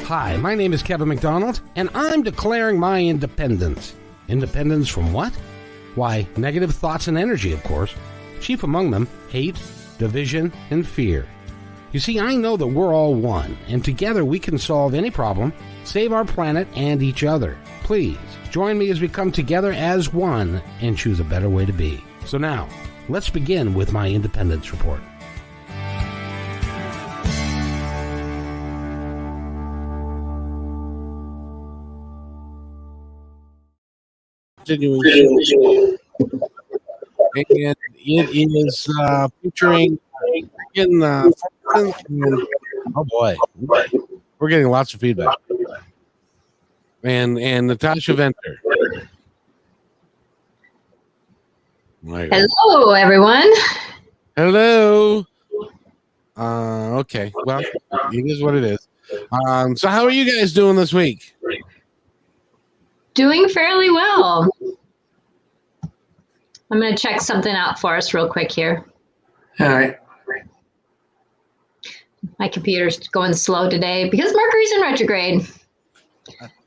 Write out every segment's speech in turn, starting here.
Hi, my name is Kevin McDonald, and I'm declaring my independence. Independence from what? Why, negative thoughts and energy, of course. Chief among them, hate, division, and fear. You see, I know that we're all one, and together we can solve any problem, save our planet and each other. Please, join me as we come together as one and choose a better way to be. So now, let's begin with my independence report. And it is featuring Reagan Forston. Oh boy, we're getting lots of feedback. And Natasha Venter. Hello, everyone. Hello. Okay, well, it is what it is. So how are you guys doing this week? Doing fairly well. I'm going to check something out for us real quick here. All right. My computer's going slow today because Mercury's in retrograde.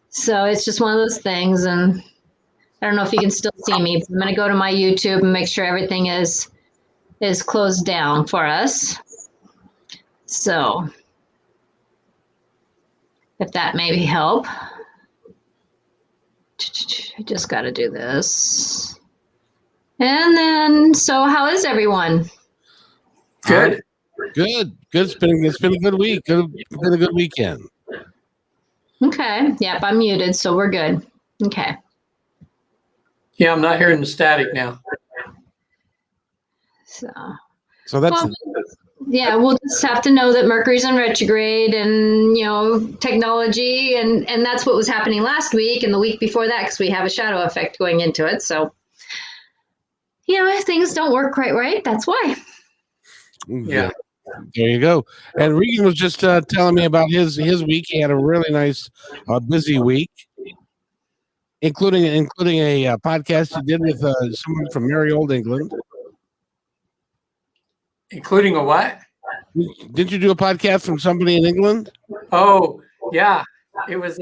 So it's just one of those things. And I don't know if you can still see me, but I'm going to go to my YouTube and make sure everything is closed down for us. So if that maybe help. I just got to do this. And then, so how is everyone? Good. Good. It's been a good week. It's been a good weekend. Okay. Yep, I'm muted, so we're good. Okay. Yeah, I'm not hearing the static now. So that's yeah, we'll just have to know that Mercury's in retrograde and, technology. And that's what was happening last week and the week before that, because we have a shadow effect going into it. So, if things don't work quite right, that's why. Yeah. There you go. And Regan was just telling me about his week. He had a really nice, busy week, including a podcast he did with someone from merry old England. Including a what? Did you do a podcast from somebody in England? Oh, yeah. It was,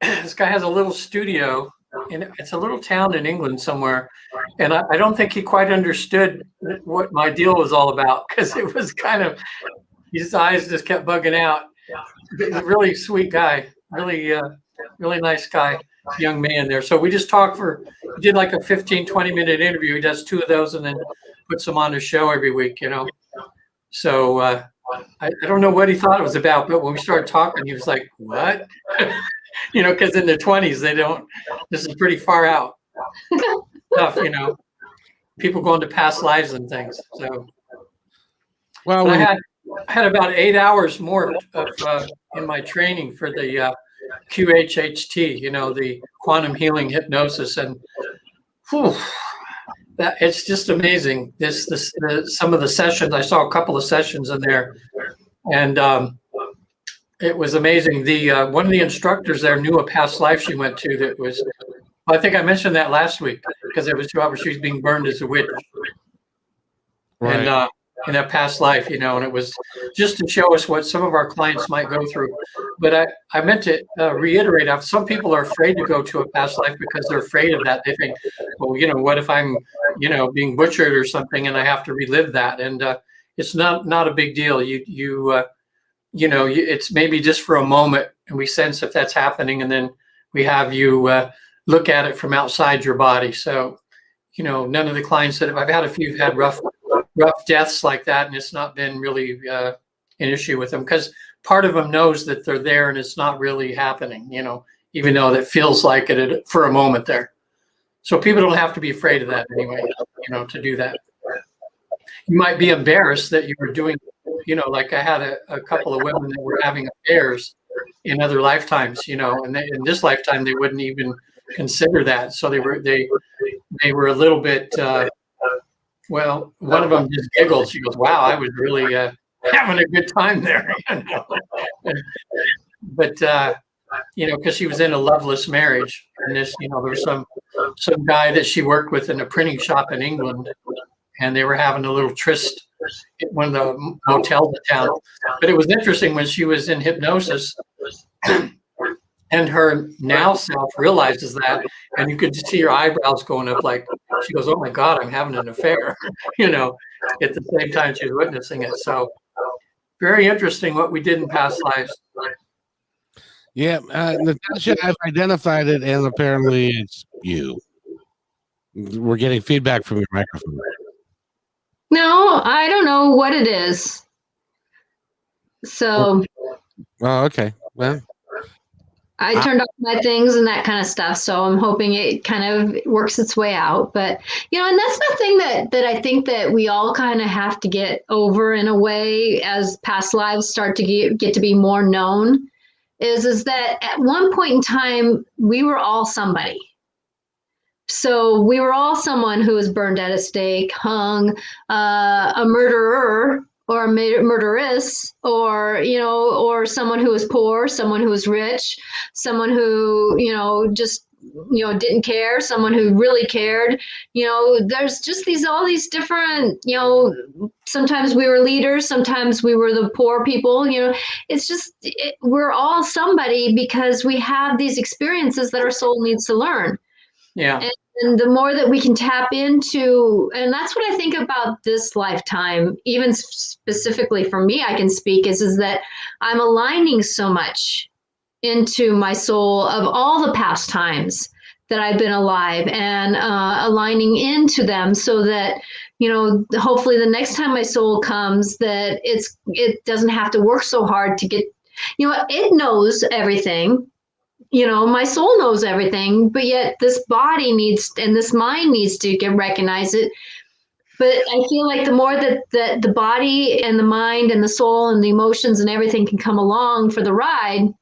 this guy has a little studio, and it's a little town in England somewhere. And I don't think he quite understood what my deal was all about, because it was kind of, his eyes just kept bugging out. He's a really sweet guy, really nice guy, young man there. So we just talked we did like a 15, 20-minute interview. He does 2 of those and then puts them on the show every week, So I don't know what he thought it was about, but when we started talking, he was like, what? Because in their 20s, this is pretty far out stuff, people going to past lives and things. So, well, I had about 8 hours more of in my training for the QHHT, the quantum healing hypnosis, and that it's just amazing. Some of the sessions, I saw a couple of sessions in there, and it was amazing. The one of the instructors there knew a past life she went to that was, I think I mentioned that last week, because it was she was being burned as a witch, right. And in that past life, and it was just to show us what some of our clients might go through. But I meant to reiterate, some people are afraid to go to a past life because they're afraid of that. They think, well, what if I'm, being butchered or something and I have to relive that? And it's not a big deal. It's maybe just for a moment, and we sense if that's happening, and then we have you look at it from outside your body. So, none of the clients I've had a few who've had rough deaths like that, and it's not been really an issue with them, because part of them knows that they're there and it's not really happening, even though that feels like it for a moment there. So people don't have to be afraid of that anyway, to do that. You might be embarrassed that you were doing, like I had a couple of women that were having affairs in other lifetimes, and in this lifetime they wouldn't even consider that. So they were a little bit. Well, one of them just giggled. She goes, "Wow, I was really having a good time there." But because she was in a loveless marriage, and this, there was some guy that she worked with in a printing shop in England, and they were having a little tryst one of the motels in town. But it was interesting when she was in hypnosis and her now self realizes that, and you could just see her eyebrows going up like, she goes, oh my God, I'm having an affair, at the same time she's witnessing it. So very interesting what we did in past lives. Yeah, Natasha, I've identified it, and apparently it's you. We're getting feedback from your microphone. No, I don't know what it is. So. Oh, okay. Well, I turned off my things and that kind of stuff. So I'm hoping it kind of works its way out. But, and that's the thing that I think that we all kind of have to get over in a way as past lives start to get to be more known is that at one point in time, we were all somebody. So we were all someone who was burned at a stake, hung, a murderer, or a murderess, or someone who was poor, someone who was rich, someone who, just, didn't care, someone who really cared. There's just all these different, sometimes we were leaders, sometimes we were the poor people, it's just, we're all somebody because we have these experiences that our soul needs to learn. Yeah. And the more that we can tap into, and that's what I think about this lifetime, even specifically for me, I can speak is that I'm aligning so much into my soul of all the past times that I've been alive and aligning into them so that, hopefully the next time my soul comes, that it doesn't have to work so hard to get, it knows everything. My soul knows everything, but yet this body and this mind needs to recognize it. But I feel like the more that the body and the mind and the soul and the emotions and everything can come along for the ride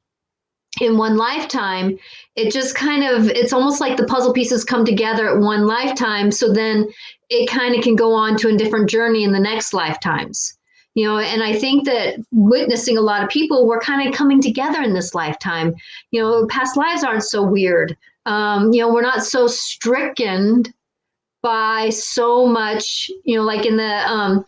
in one lifetime, it just it's almost like the puzzle pieces come together at one lifetime. So then it kind of can go on to a different journey in the next lifetimes. And I think that witnessing a lot of people, we're kind of coming together in this lifetime. Past lives aren't so weird. We're not so stricken by so much, like in the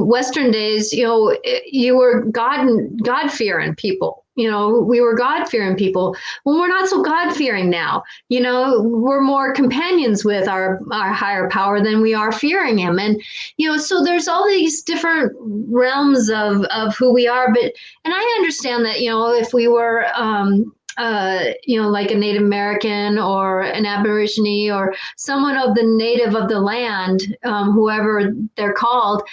Western days, you were God-fearing people. We were God-fearing people. Well, we're not so God-fearing now. We're more companions with our higher power than we are fearing him. And, so there's all these different realms of who we are. And I understand that, if we were, like a Native American or an Aborigine or someone of the native of the land, whoever they're called,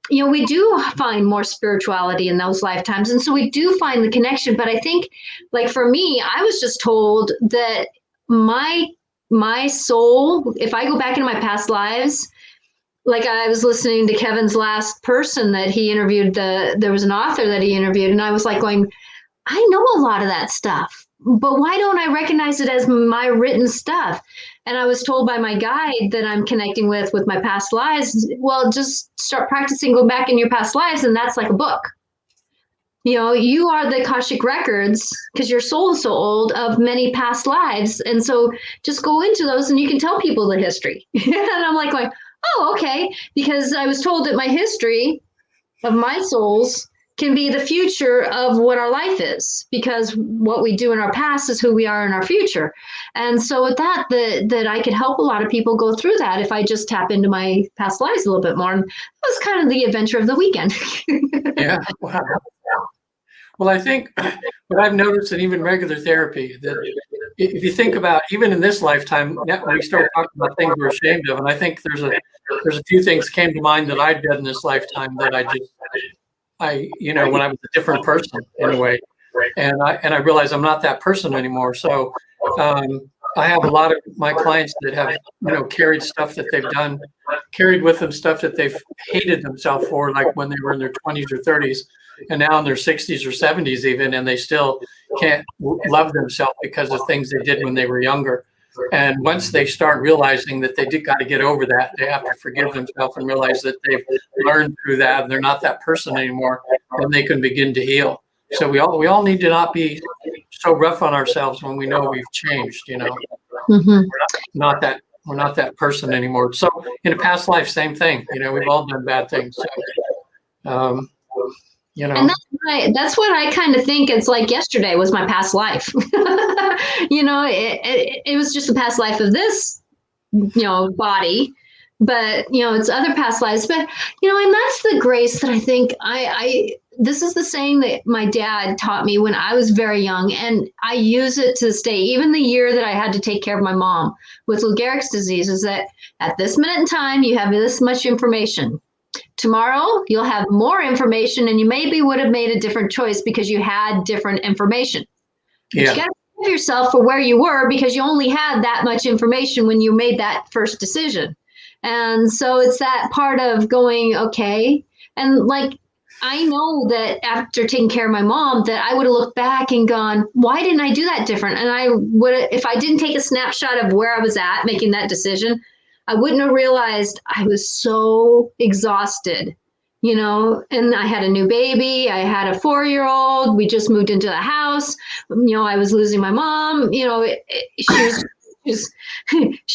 we do find more spirituality in those lifetimes. And so we do find the connection. But I think, like for me, I was just told that my soul, if I go back into my past lives, like I was listening to Kevin's last person that he interviewed, there was an author that he interviewed, and I was like going, I know a lot of that stuff, but why don't I recognize it as my written stuff? And I was told by my guide that I'm connecting with my past lives. Well, just start practicing, go back in your past lives, and that's like a book. You are the Akashic records, because your soul is so old, of many past lives. And so just go into those and you can tell people the history. And I'm like going, oh, okay. Because I was told that my history of my souls can be the future of what our life is, because what we do in our past is who we are in our future. And so with that I could help a lot of people go through that if I just tap into my past lives a little bit more. And that was kind of the adventure of the weekend. Yeah. Wow. Well, I think what I've noticed in even regular therapy, that if you think about even in this lifetime, we start talking about things we're ashamed of. And I think there's a few things came to mind that I'd done in this lifetime that when I was a different person anyway, and I realized I'm not that person anymore. So I have a lot of my clients that have, carried stuff that they've done, carried with them stuff that they've hated themselves for, like when they were in their 20s or 30s, and now in their 60s or 70s even, and they still can't love themselves because of things they did when they were younger. And once they start realizing that they got to get over that, they have to forgive themselves and realize that they've learned through that and they're not that person anymore, then they can begin to heal. So we all need to not be so rough on ourselves when we know we've changed, Mm-hmm. We're not that we're not that person anymore. So in a past life, same thing. We've all done bad things. So, And that's what I kind of think. It's like yesterday was my past life. It was just a past life of this, body, but it's other past lives. But and that's the grace that I think this is the saying that my dad taught me when I was very young, and I use it to this day. Even the year that I had to take care of my mom with Lou Gehrig's disease, is that at this minute in time, you have this much information. Tomorrow, you'll have more information, and you maybe would have made a different choice because you had different information. But you got to forgive yourself for where you were because you only had that much information when you made that first decision. And so it's that part of going, okay. And like, I know that after taking care of my mom, that I would have looked back and gone, why didn't I do that different? And I would have, if I didn't take a snapshot of where I was at making that decision, I wouldn't have realized I was so exhausted, and I had a new baby. I had a 4-year-old. We just moved into the house. I was losing my mom. She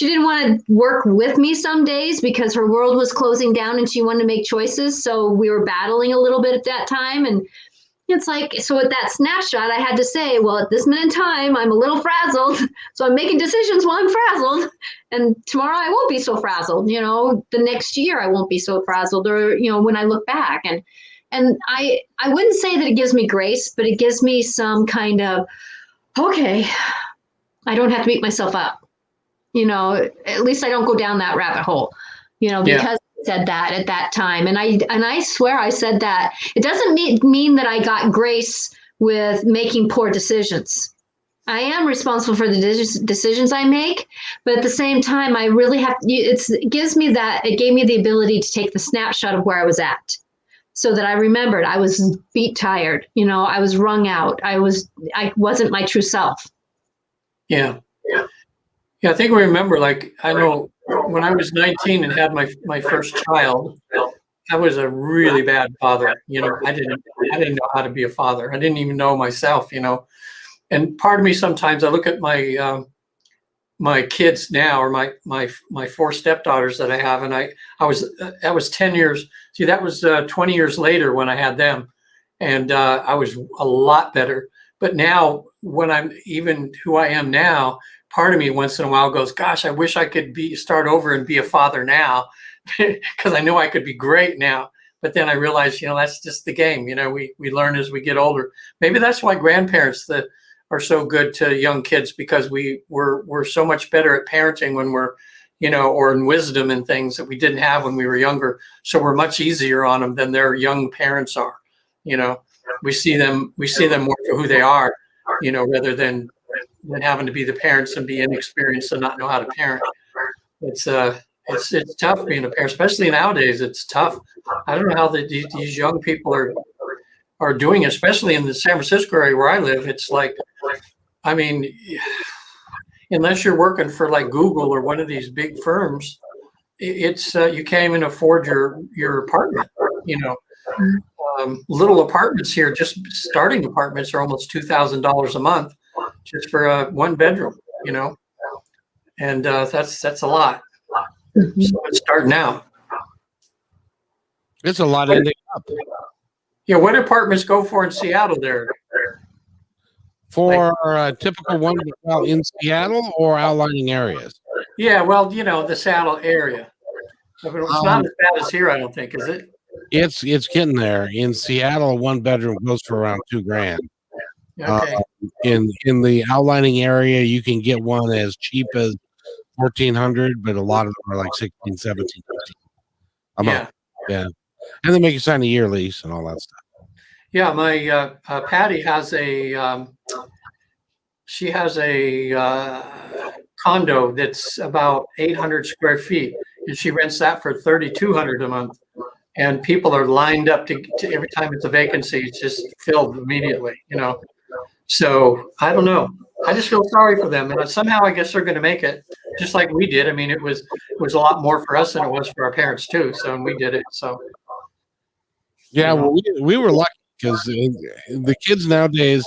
didn't want to work with me some days because her world was closing down and she wanted to make choices. So we were battling a little bit at that time. And it's like, so with that snapshot, I had to say, well, at this minute in time, I'm a little frazzled. So I'm making decisions while I'm frazzled. And tomorrow I won't be so frazzled. The next year I won't be so frazzled, or, when I look back. And I wouldn't say that it gives me grace, but it gives me some kind of, okay, I don't have to beat myself up. At least I don't go down that rabbit hole, because I said that at that time. And I swear I said that. It doesn't mean that I got grace with making poor decisions. I am responsible for the decisions I make, but at the same time, I really have, it gave me the ability to take the snapshot of where I was at, so that I remembered I was beat tired, I was wrung out. I wasn't my true self. Yeah. I think we remember, like, I know when I was 19 and had my first child, I was a really bad father. I didn't know how to be a father. I didn't even know myself, And part of me sometimes I look at my kids now, or my 4 stepdaughters that I have, and that was 10 years. See, that was 20 years later when I had them, and I was a lot better. But now, when I'm even who I am now, part of me once in a while goes, gosh, I wish I could start over and be a father now, because I know I could be great now. But then I realized, that's just the game. We learn as we get older. Maybe that's why grandparents are so good to young kids, because we're so much better at parenting when we're, or in wisdom and things that we didn't have when we were younger. So we're much easier on them than their young parents are. We see them more for who they are, rather than having to be the parents and be inexperienced and not know how to parent. It's tough being a parent, especially nowadays. It's tough. I don't know how these young people are doing, especially in the San Francisco area where I live. It's like, I mean, unless you're working for like Google or one of these big firms, it's you can't even afford your apartment. Little apartments here, just starting apartments, are almost $2,000 a month just for a 1 bedroom. And that's a lot. So it's starting out. It's a lot ending up. Yeah, what apartments go for in Seattle there? For a typical one, in Seattle or outlying areas? Yeah, well, the Seattle area. It's not as bad as here, I don't think, is it? It's getting there. In Seattle, 1 bedroom goes for around $2,000. Okay. In the outlining area, you can get one as cheap as $1,400, but a lot of them are like $16,000, $17,000 a month. Yeah, and they make you sign a year lease and all that stuff. Yeah, my Patty has she has a condo that's about 800 square feet, and she rents that for $3,200 a month. And people are lined up to every time it's a vacancy, it's just filled immediately. So I don't know. I just feel sorry for them, and somehow I guess they're going to make it, just like we did. I mean, it was a lot more for us than it was for our parents too. So, and we did it. So yeah, well, we were lucky, because the kids nowadays,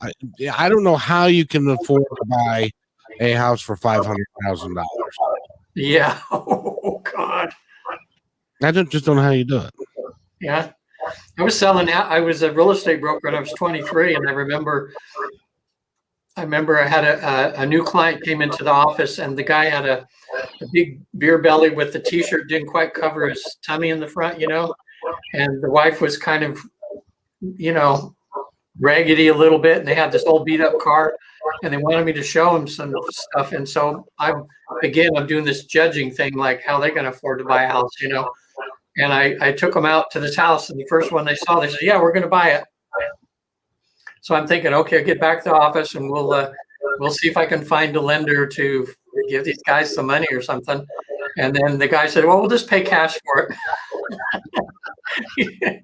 I don't know how you can afford to buy a house for $500,000. Yeah. Oh God. I just don't know how you do it. Yeah. I was a real estate broker when I was 23, and I remember I had a new client came into the office, and the guy had a big beer belly with the t-shirt didn't quite cover his tummy in the front, and the wife was kind of, raggedy a little bit, and they had this old beat up car, and they wanted me to show them some stuff. And so I'm doing this judging thing, like how they're going to afford to buy a house, and I took them out to this house, and the first one they saw, they said, yeah, we're going to buy it. So I'm thinking, okay, I'll get back to the office, and we'll see if I can find a lender to give these guys some money or something. And then the guy said, well, we'll just pay cash for it.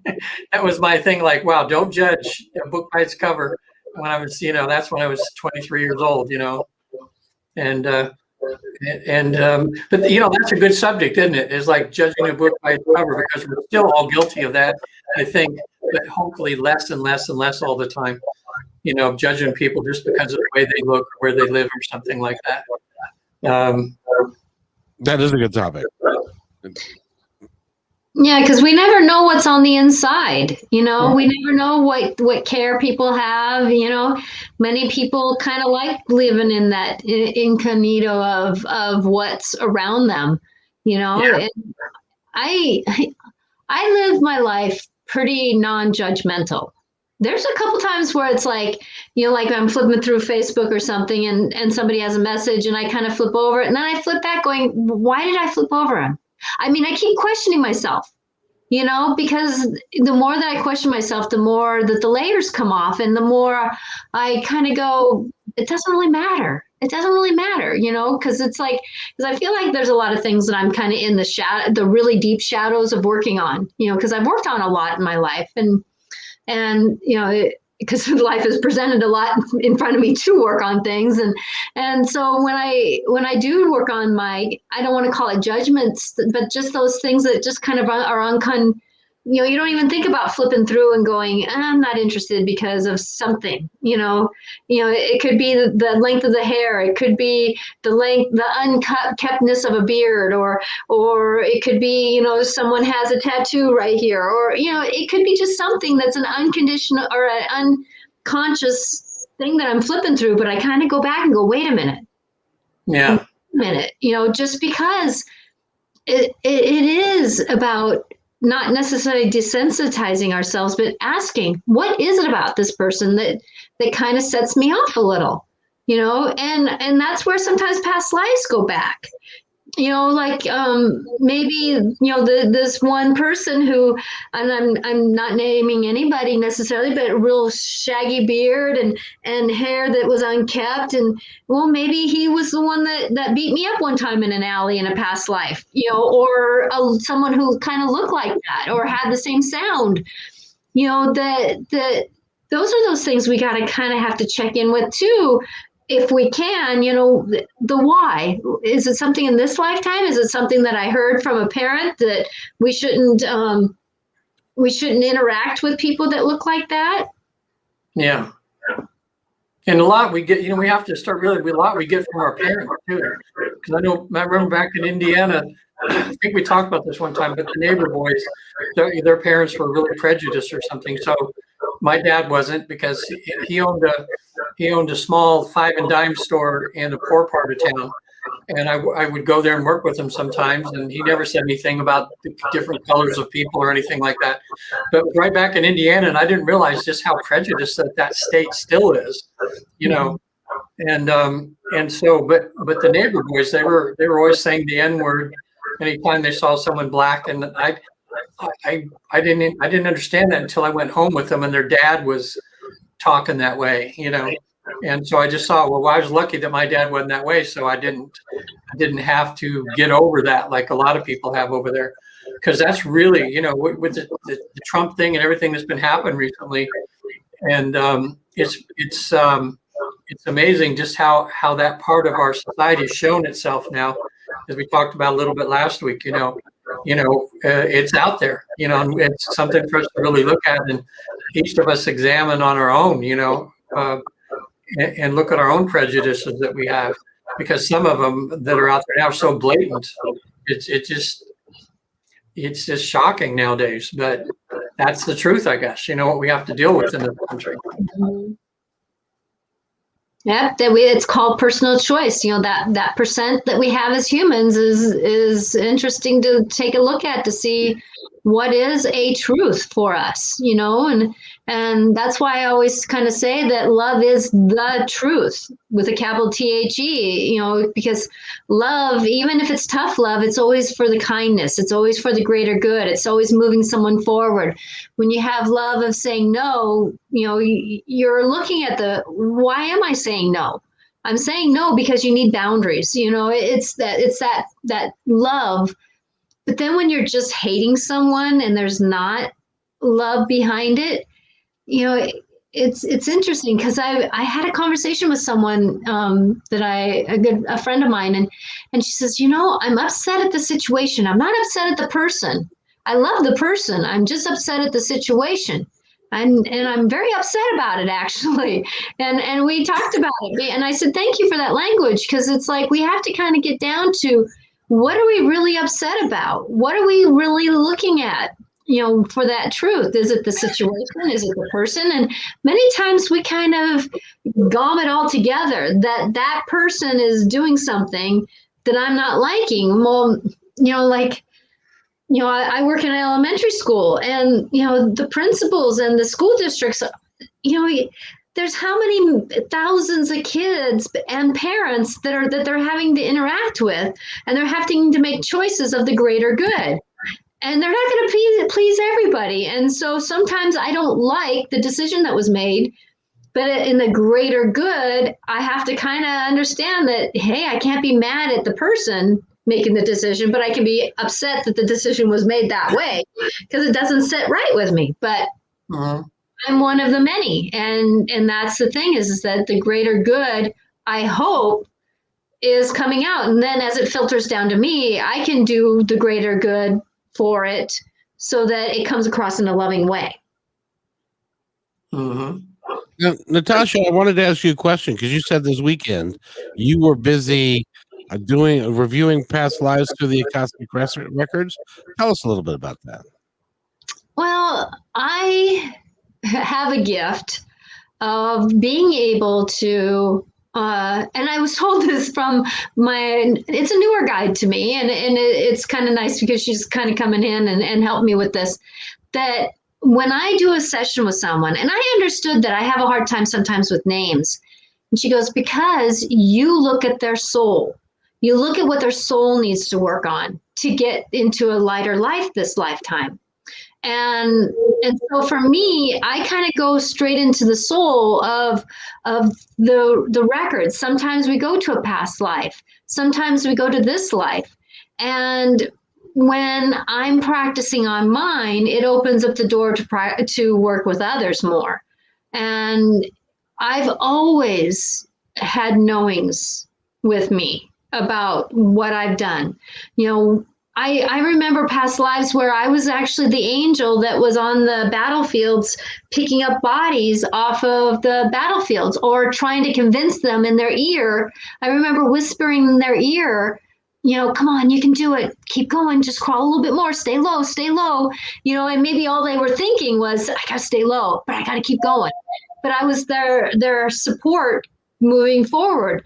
That was my thing. Like, wow, don't judge a book by its cover. When I was, that's when I was 23 years old, and but that's a good subject, isn't it? It's like judging a book by its cover, because we're still all guilty of that, I think, but hopefully less and less and less all the time, judging people just because of the way they look, or where they live, or something like that. That is a good topic. Yeah, because we never know what's on the inside. We never know what care people have. Many people kind of like living in that incognito of what's around them. Yeah. And I live my life pretty non-judgmental. There's a couple times where it's like, like I'm flipping through Facebook or something, and somebody has a message, and I kind of flip over it, and then I flip back going, why did I flip over him? I mean, I keep questioning myself, because the more that I question myself, the more that the layers come off, and the more I kind of go, it doesn't really matter. It doesn't really matter, because I feel like there's a lot of things that I'm kind of in the really deep shadows of working on, because I've worked on a lot in my life, and because life has presented a lot in front of me to work on things. And so when I do work on I don't want to call it judgments, but just those things that just kind of are you don't even think about flipping through and going, I'm not interested because of something, it could be the length of the hair. It could be the unkeptness of a beard, or it could be, someone has a tattoo right here, or, it could be just something that's an unconditional or an unconscious thing that I'm flipping through. But I kind of go back and go, wait a minute. Yeah. Wait a minute, just because it is about not necessarily desensitizing ourselves, but asking, what is it about this person that kind of sets me off a little, and that's where sometimes past lives go back, maybe, this one person who, and I'm not naming anybody necessarily, but real shaggy beard and hair that was unkept. And well, maybe he was the one that beat me up one time in an alley in a past life, or someone who kind of looked like that, or had the same sound, that those are those things we got to kind of have to check in with too. If we can, the why. Is it something in this lifetime? Is it something that I heard from a parent that we shouldn't interact with people that look like that? Yeah. And a lot we get, we have to start realizing a lot we get from our parents too. Because I remember back in Indiana, I think we talked about this one time, but the neighbor boys, their parents were really prejudiced or something. So my dad wasn't, because he owned a small 5 and dime store in a poor part of town, and I would go there and work with him sometimes, and he never said anything about the different colors of people or anything like that. But right back in Indiana, and I didn't realize just how prejudiced that state still is, and so but the neighbor boys, they were always saying the N-word anytime they saw someone black, and I didn't understand that until I went home with them, and their dad was talking that way, and so I just saw, well, I was lucky that my dad wasn't that way, so I didn't have to get over that like a lot of people have over there, because that's really, with the Trump thing and everything that's been happening recently, and it's amazing just how that part of our society has shown itself now, as we talked about a little bit last week. It's out there, and it's something for us to really look at, and each of us examine on our own, and look at our own prejudices that we have. because some of them that are out there now are so blatant. It's just shocking nowadays, but that's the truth, I guess. You know what we have to deal with in this country. Yep, it's called personal choice. You know, that percent that we have as humans is interesting to take a look at to see what is a truth for us, you know, and that's why I always kind of say that love is the truth with a capital THE, you know, because love, even if it's tough love, it's always for the kindness. It's always for the greater good. It's always moving someone forward. When you have love of saying no, you know, you're looking at why am I saying no? I'm saying no because you need boundaries. You know, it's that love. But then when you're just hating someone and there's not love behind it, you know, it's interesting because I had a conversation with someone a friend of mine, and she says, you know, I'm upset at the situation. I'm not upset at the person. I love the person. I'm just upset at the situation. And I'm very upset about it, actually. And we talked about it. And I said, thank you for that language, because it's like we have to kind of get down to what are we really upset about? What are we really looking at, you know, for that truth? Is it the situation? Is it the person? And many times we kind of gom it all together, that person is doing something that I'm not liking. Well, you know, like, you know, I work in an elementary school, and, you know, the principals and the school districts, you know, there's how many thousands of kids and parents that they're having to interact with, and they're having to make choices of the greater good. And they're not going to please everybody. And so sometimes I don't like the decision that was made, but in the greater good, I have to kind of understand that, hey, I can't be mad at the person making the decision, but I can be upset that the decision was made that way because it doesn't sit right with me. But I'm one of the many. And that's the thing is that the greater good, I hope, is coming out. And then as it filters down to me, I can do the greater good for it so that it comes across in a loving way. Now, Natasha, I wanted to ask you a question because you said this weekend you were busy reviewing past lives through the Akashic records. Tell us a little bit about that. Well, I have a gift of being able to, and I was told this from it's a newer guide to me, and it's kind of nice because she's kind of coming in and helped me with this, that when I do a session with someone, and I understood that I have a hard time sometimes with names, and she goes, because you look at their soul. You look at what their soul needs to work on to get into a lighter life this lifetime. And so for me, I kind of go straight into the soul of the records. Sometimes we go to a past life. Sometimes we go to this life. And when I'm practicing on mine, it opens up the door to work with others more. And I've always had knowings with me about what I've done. You know, I remember past lives where I was actually the angel that was on the battlefields picking up bodies off of the battlefields or trying to convince them in their ear. I remember whispering in their ear, you know, come on, you can do it. Keep going. Just crawl a little bit more. Stay low, stay low. You know, and maybe all they were thinking was, I got to stay low, but I got to keep going. But I was their support moving forward.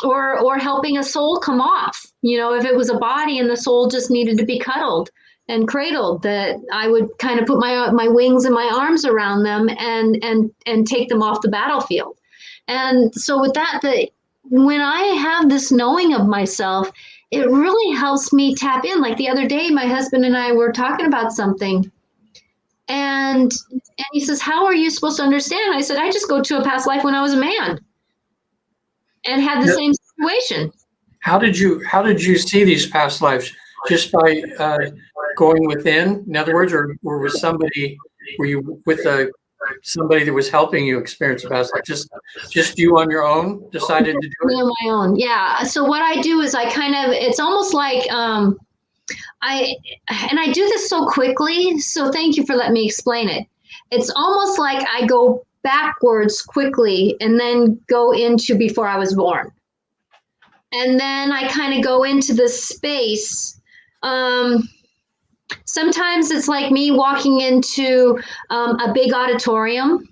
Or helping a soul come off, you know, if it was a body and the soul just needed to be cuddled and cradled, that I would kind of put my wings and my arms around them and take them off the battlefield. And so with that, when I have this knowing of myself, it really helps me tap in. Like the other day, my husband and I were talking about something, and he says, how are you supposed to understand? I said, I just go to a past life when I was a man. And had the same situation. How did you see these past lives? Just by going within, in other words, or were you with somebody that was helping you experience a past life? Just you on your own decided to do it? Me on my own, yeah. So what I do is it's almost like I do this so quickly. So thank you for letting me explain it. It's almost like I go backwards quickly and then go into before I was born. And then I kind of go into this space. Sometimes it's like me walking into a big auditorium,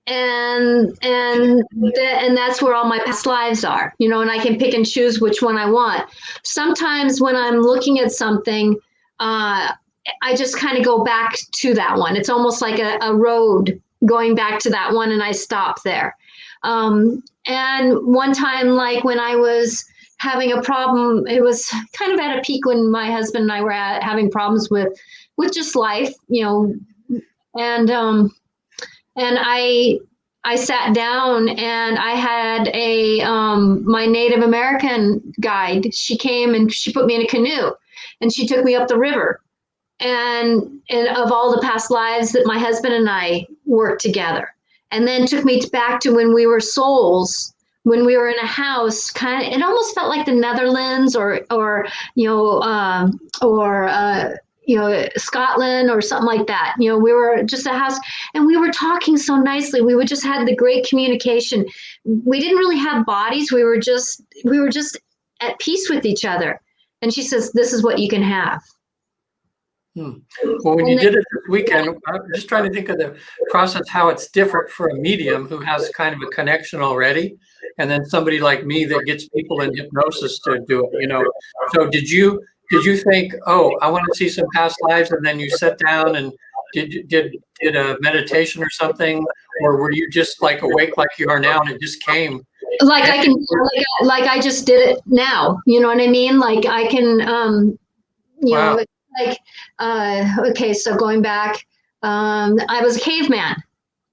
and that's where all my past lives are, and I can pick and choose which one I want. Sometimes when I'm looking at something, I just kind of go back to that one. It's almost like a road going back to that one, and I stop there. And one time, like when I was having a problem, it was kind of at a peak when my husband and I were having problems with just life, and I sat down, and I had my Native American guide. She came and she put me in a canoe, and she took me up the river, and of all the past lives that my husband and I worked together, and then took me back to when we were souls, when we were in a house. Kind of, it almost felt like the Netherlands or Scotland or something like that. We were just a house, and we were talking so nicely. We would just had the great communication. We didn't really have bodies. We were just at peace with each other. And she says, "This is what you can have." Well, when you did it this weekend, I'm just trying to think of the process, how it's different for a medium who has kind of a connection already, and then somebody like me that gets people in hypnosis to do it. So did you think, oh, I want to see some past lives, and then you sat down and did a meditation or something, or were you just like awake like you are now and it just came? Like I just did it now. You know what I mean? Like I can, Wow. Okay, so going back, I was a caveman,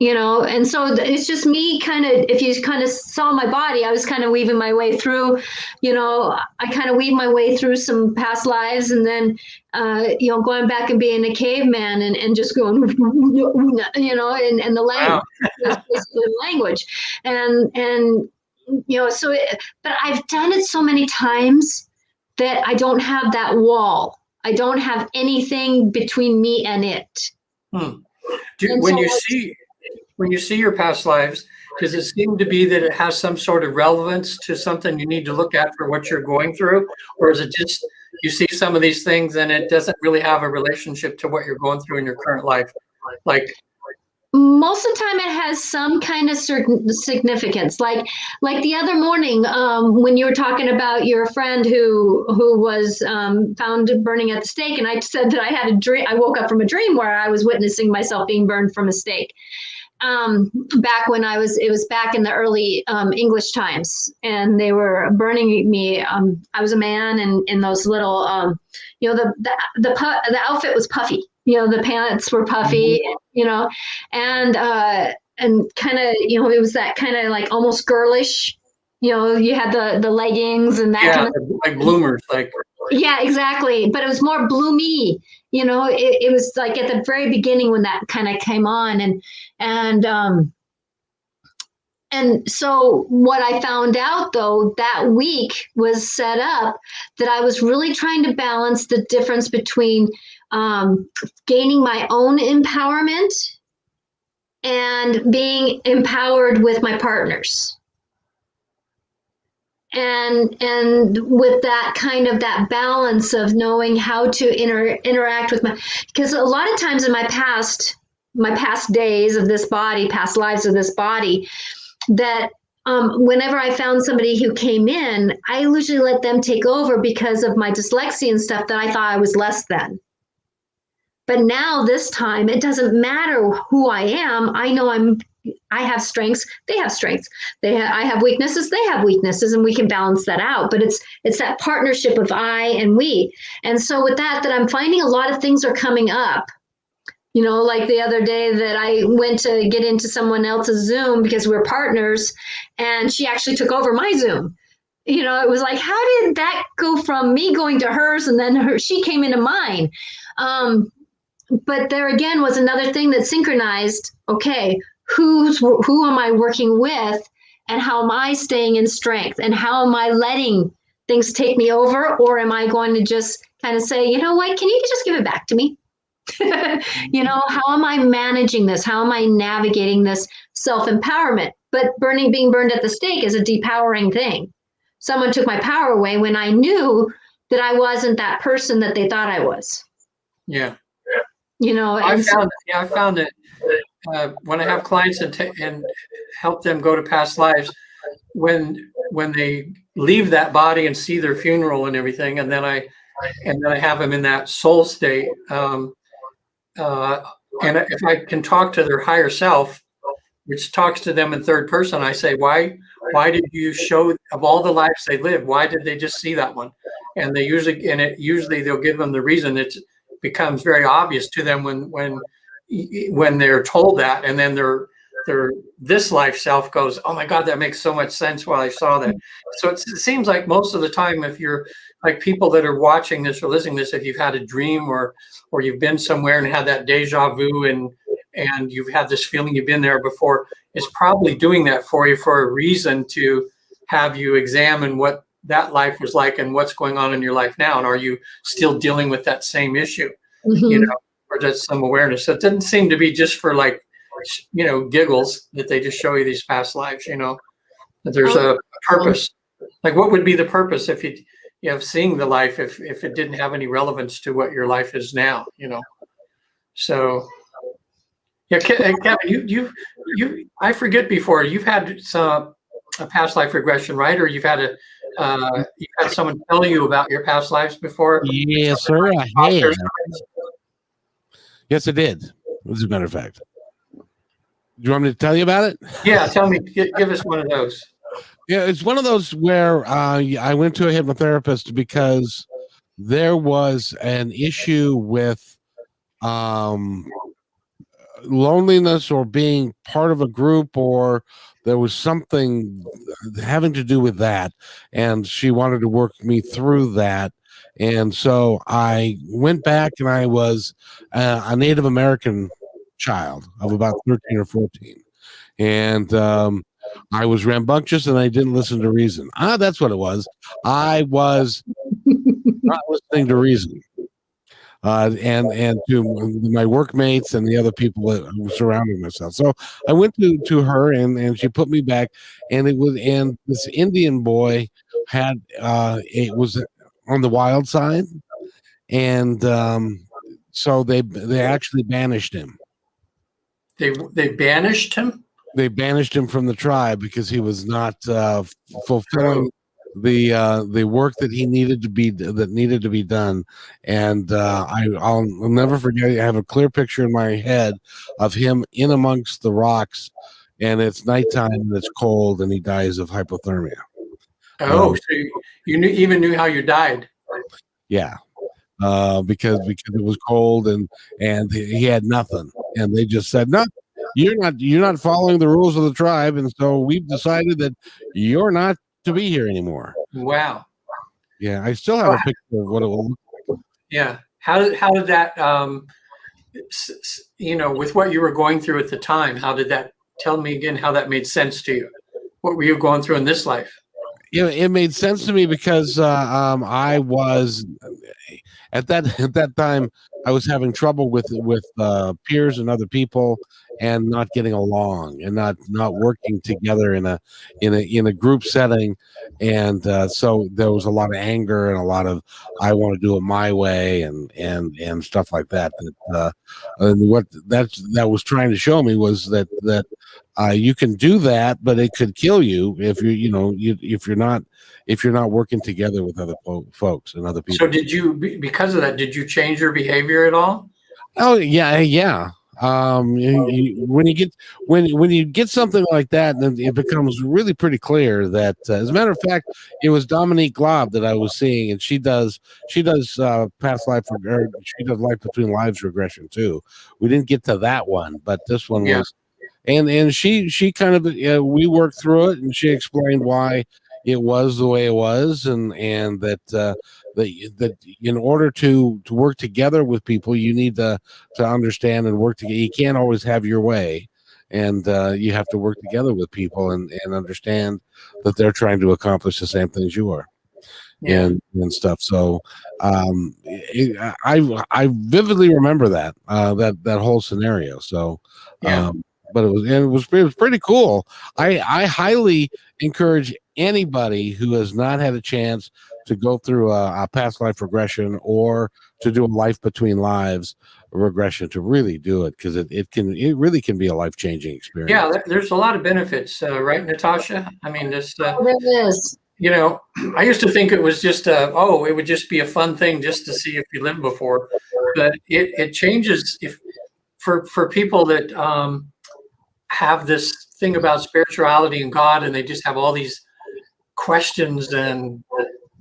and so it's just me kind of, if you kind of saw my body, I was kind of weaving my way through, I kind of weave my way through some past lives, and then, going back and being a caveman and just going, and the language, Wow. basically the language. And but I've done it so many times that I don't have that wall. I don't have anything between me and it. When you see your past lives, does it seem to be that it has some sort of relevance to something you need to look at for what you're going through? Or is it just you see some of these things and it doesn't really have a relationship to what you're going through in your current life? Like, most of the time it has some kind of certain significance, like the other morning, when you were talking about your friend who was found burning at the stake, and I said that I had a dream. I woke up from a dream where I was witnessing myself being burned from a stake, back when it was back in the early English times, and they were burning me. I was a man, and in those little the outfit was puffy. The pants were puffy, and kind of, it was that kind of like almost girlish, you had the leggings and that kind of, like bloomers, like. Yeah, exactly. But it was more bloomy, it was like at the very beginning when that kind of came on, and so what I found out, though, that week was set up that I was really trying to balance the difference between gaining my own empowerment and being empowered with my partners. And with that kind of that balance of knowing how to interact with because a lot of times in my past days of this body, past lives of this body, that whenever I found somebody who came in, I usually let them take over because of my dyslexia and stuff, that I thought I was less than. But now this time, it doesn't matter who I am. I know I have strengths. They have strengths. I have weaknesses. They have weaknesses, and we can balance that out. But it's that partnership of I and we. And so with that I'm finding a lot of things are coming up. Like the other day that I went to get into someone else's Zoom because we're partners, and she actually took over my Zoom. It was like, how did that go from me going to hers, and then she came into mine? But there again was another thing that synchronized. Okay, who am I working with, and how am I staying in strength, and how am I letting things take me over, or am I going to just kind of say, what, can you just give it back to me? How am I managing this? How am I navigating this self-empowerment? But being burned at the stake is a depowering thing. someone took my power away when I knew that I wasn't that person that they thought I was. Yeah. You know, I found that when I have clients and help them go to past lives, when they leave that body and see their funeral and everything, and then I have them in that soul state. And if I can talk to their higher self, which talks to them in third person, I say, why did you show, of all the lives they lived, why did they just see that one? And they usually they'll give them the reason. It becomes very obvious to them when they're told that, and then their this life self goes, oh my God, that makes so much sense while I saw that. So it seems like most of the time, if you're like people that are watching this or listening to this, if you've had a dream or you've been somewhere and had that deja vu and you've had this feeling you've been there before, it's probably doing that for you for a reason to have you examine what that life was like and what's going on in your life now. And are you still dealing with that same issue, you know, or just some awareness? So it didn't seem to be just for like, you know, giggles that they just show you these past lives, you know, that there's a purpose. Like what would be the purpose if you have seeing the life, if it didn't have any relevance to what your life is now, you know? So yeah, Kevin, you I forget before, you've had a past life regression, right? Or you've had someone tell you about your past lives before? Yes, sir, I had. Yes, I did, as a matter of fact. Do you want me to tell you about it? Yeah, tell me, give us one of those. Yeah, it's one of those where I went to a hypnotherapist because there was an issue with loneliness or being part of a group, or there was something having to do with that, and she wanted to work me through that. And so I went back, and I was a Native American child of about 13 or 14, and I was rambunctious and I didn't listen to reason. That's what it was. I was not listening to reason. And to my workmates and the other people that were surrounding myself. So I went to her, and she put me back, and this Indian boy had it was on the wild side, and so they actually banished him. They banished him? They banished him from the tribe because he was not fulfilling the work that needed to be done. And I'll never forget. I have a clear picture in my head of him in amongst the rocks, and it's nighttime and it's cold, and he dies of hypothermia. Oh, so you knew how you died? Yeah, because it was cold and he had nothing, and they just said, no, you're not following the rules of the tribe, and so we've decided that you're not to be here anymore. Wow. Yeah, I still have a picture of what it will look like. Yeah. How did that you know, with what you were going through at the time, how did that, tell me again how that made sense to you? What were you going through in this life? Yeah, it made sense to me because I was at that time I was having trouble with peers and other people, and not getting along, and not working together in a group setting, and so there was a lot of anger and a lot of I want to do it my way and stuff like that. And what that was trying to show me was that you can do that, but it could kill you if if you're not working together with other folks and other people. So because of that, did you change your behavior at all? Oh yeah. When you get something like that, then it becomes really pretty clear that, as a matter of fact, it was Dominique Glob that I was seeing, and she does past life, or she does life between lives regression too. We didn't get to that one, but this one was, and she kind of we worked through it, and she explained why it was the way it was, and that in order to work together with people, you need to understand and work together. You can't always have your way, and you have to work together with people and understand that they're trying to accomplish the same things you are, and stuff. So I vividly remember that whole scenario. So but it was pretty cool. I highly encourage anybody who has not had a chance to go through a past life regression or to do a life between lives regression to really do it, because it really can be a life-changing experience. Yeah, there's a lot of benefits, right, Natasha? I mean, this. There is. You know, I used to think it was just it would just be a fun thing just to see if you lived before, but it changes for people that have this thing about spirituality and God, and they just have all these questions and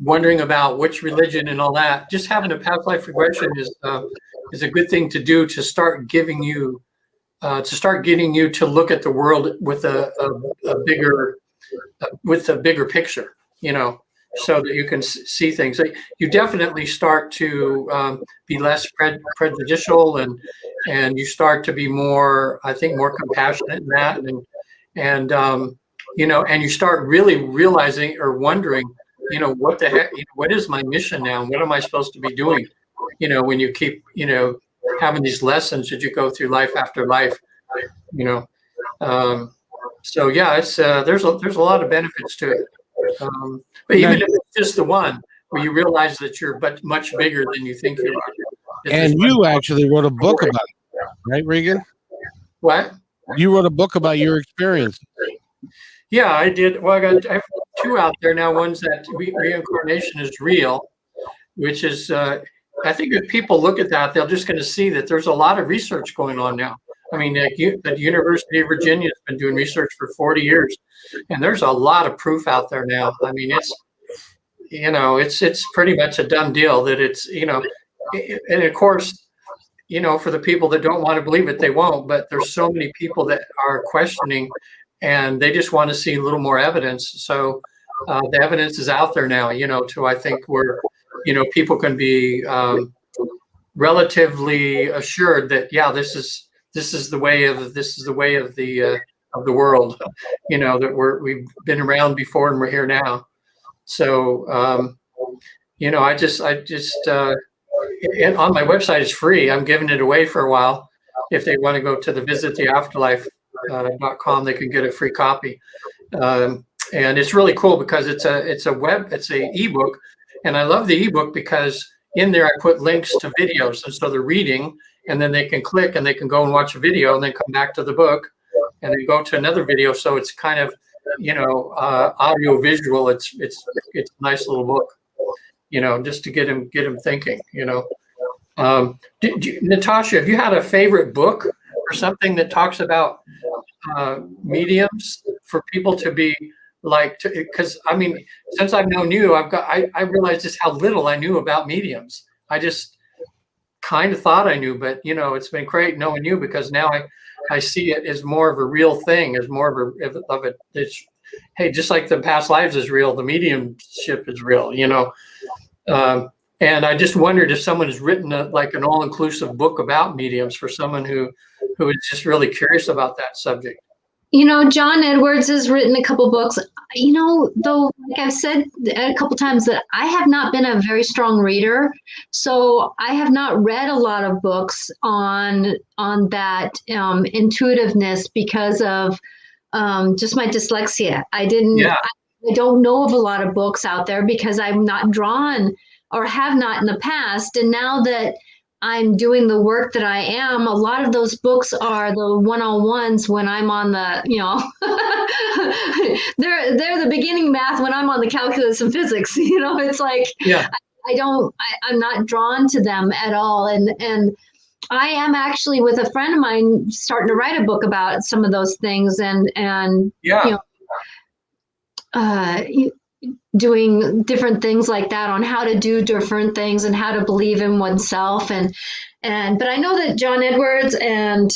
wondering about which religion and all that. Just having a past life regression is a good thing to do to start getting you to look at the world with a bigger picture. You know, so that you can see things. You definitely start to be less prejudicial, and you start to be more, I think, more compassionate in that, and you know, and you start really realizing or wondering, you know, what the heck, what is my mission now? What am I supposed to be doing? You know, when you keep, you know, having these lessons that you go through life after life, you know. So yeah, it's there's a lot of benefits to it. But even if it's just the one where you realize that you're much bigger than you think you are. And you actually wrote a book about it, right, Reagan? What? You wrote a book about your experience. Yeah, I did. Well, I have two out there now. One's that reincarnation is real, which is, I think if people look at that, they're just going to see that there's a lot of research going on now. I mean, the University of Virginia has been doing research for 40 years, and there's a lot of proof out there now. I mean, it's, you know, it's pretty much a done deal that it's, you know, and of course, you know, for the people that don't want to believe it, they won't. But there's so many people that are questioning, and they just want to see a little more evidence. So the evidence is out there now, you know, I think where, you know, people can be relatively assured that, yeah, this is the way of the world, you know, that we've been around before and we're here now. So, you know, I just and on my website it's free. I'm giving it away for a while. If they want to go to the visittheafterlife.com, they can get a free copy. And it's really cool because it's a ebook, and I love the ebook because in there I put links to videos, and so they're reading, and then they can click and they can go and watch a video and then come back to the book and then go to another video. So it's kind of, you know, audio visual. It's a nice little book, you know, just to get them thinking, you know. Natasha, have you had a favorite book or something that talks about mediums for people to be like, because I mean, since I've known you, I realized just how little I knew about mediums. I just kind of thought I knew, but you know, it's been great knowing you, because now I see it as more of a real thing, as more of it. It's, hey, just like the past lives is real, the mediumship is real, you know. And I just wondered if someone has written like an all-inclusive book about mediums for someone who is just really curious about that subject. You know, John Edwards has written a couple books. You know, though, like I've said a couple times, that I have not been a very strong reader, so I have not read a lot of books on that intuitiveness because of just my dyslexia. I don't know of a lot of books out there because I'm not drawn, or have not in the past. And now that I'm doing the work that I am, a lot of those books are the one-on-ones when I'm on the, you know, they're the beginning math when I'm on the calculus and physics, you know. It's like, yeah, I'm not drawn to them at all. And I am actually, with a friend of mine, starting to write a book about some of those things, and yeah, you know, doing different things like that on how to do different things and how to believe in oneself. But I know that John Edwards and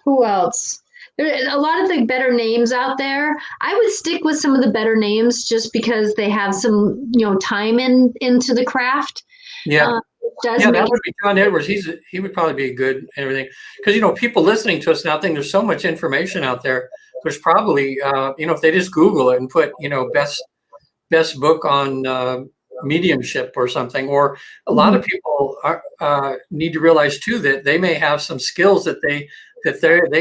who else? There are a lot of the better names out there. I would stick with some of the better names just because they have some, you know, time into the craft. Yeah. That would be John Edwards. He would probably be good and everything, because, you know, people listening to us now think there's so much information out there. There's probably, you know, if they just Google it and put, you know, best book on mediumship or something, or a lot of people need to realize too that they may have some skills that they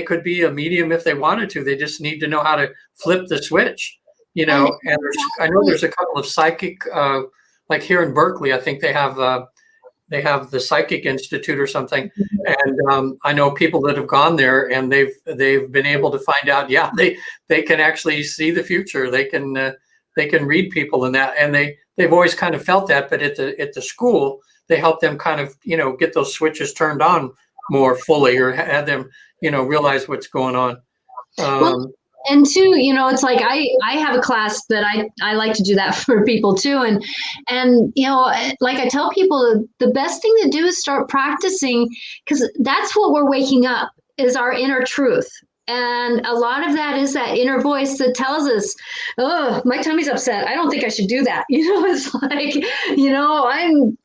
could be a medium if they wanted to. They just need to know how to flip the switch. you know, and I know there's a couple of psychic, like here in Berkeley, I think they have the Psychic Institute or something, and I know people that have gone there and they've been able to find out. Yeah, they can actually see the future. They can read people and that, and they've always kind of felt that. But at the school, they help them kind of, you know, get those switches turned on more fully, or have them, you know, realize what's going on. Well, and two, you know, it's like I have a class that I like to do that for people too. And, you know, like I tell people, the best thing to do is start practicing, because that's what we're waking up, is our inner truth. And a lot of that is that inner voice that tells us, oh, my tummy's upset. I don't think I should do that. You know, it's like, you know,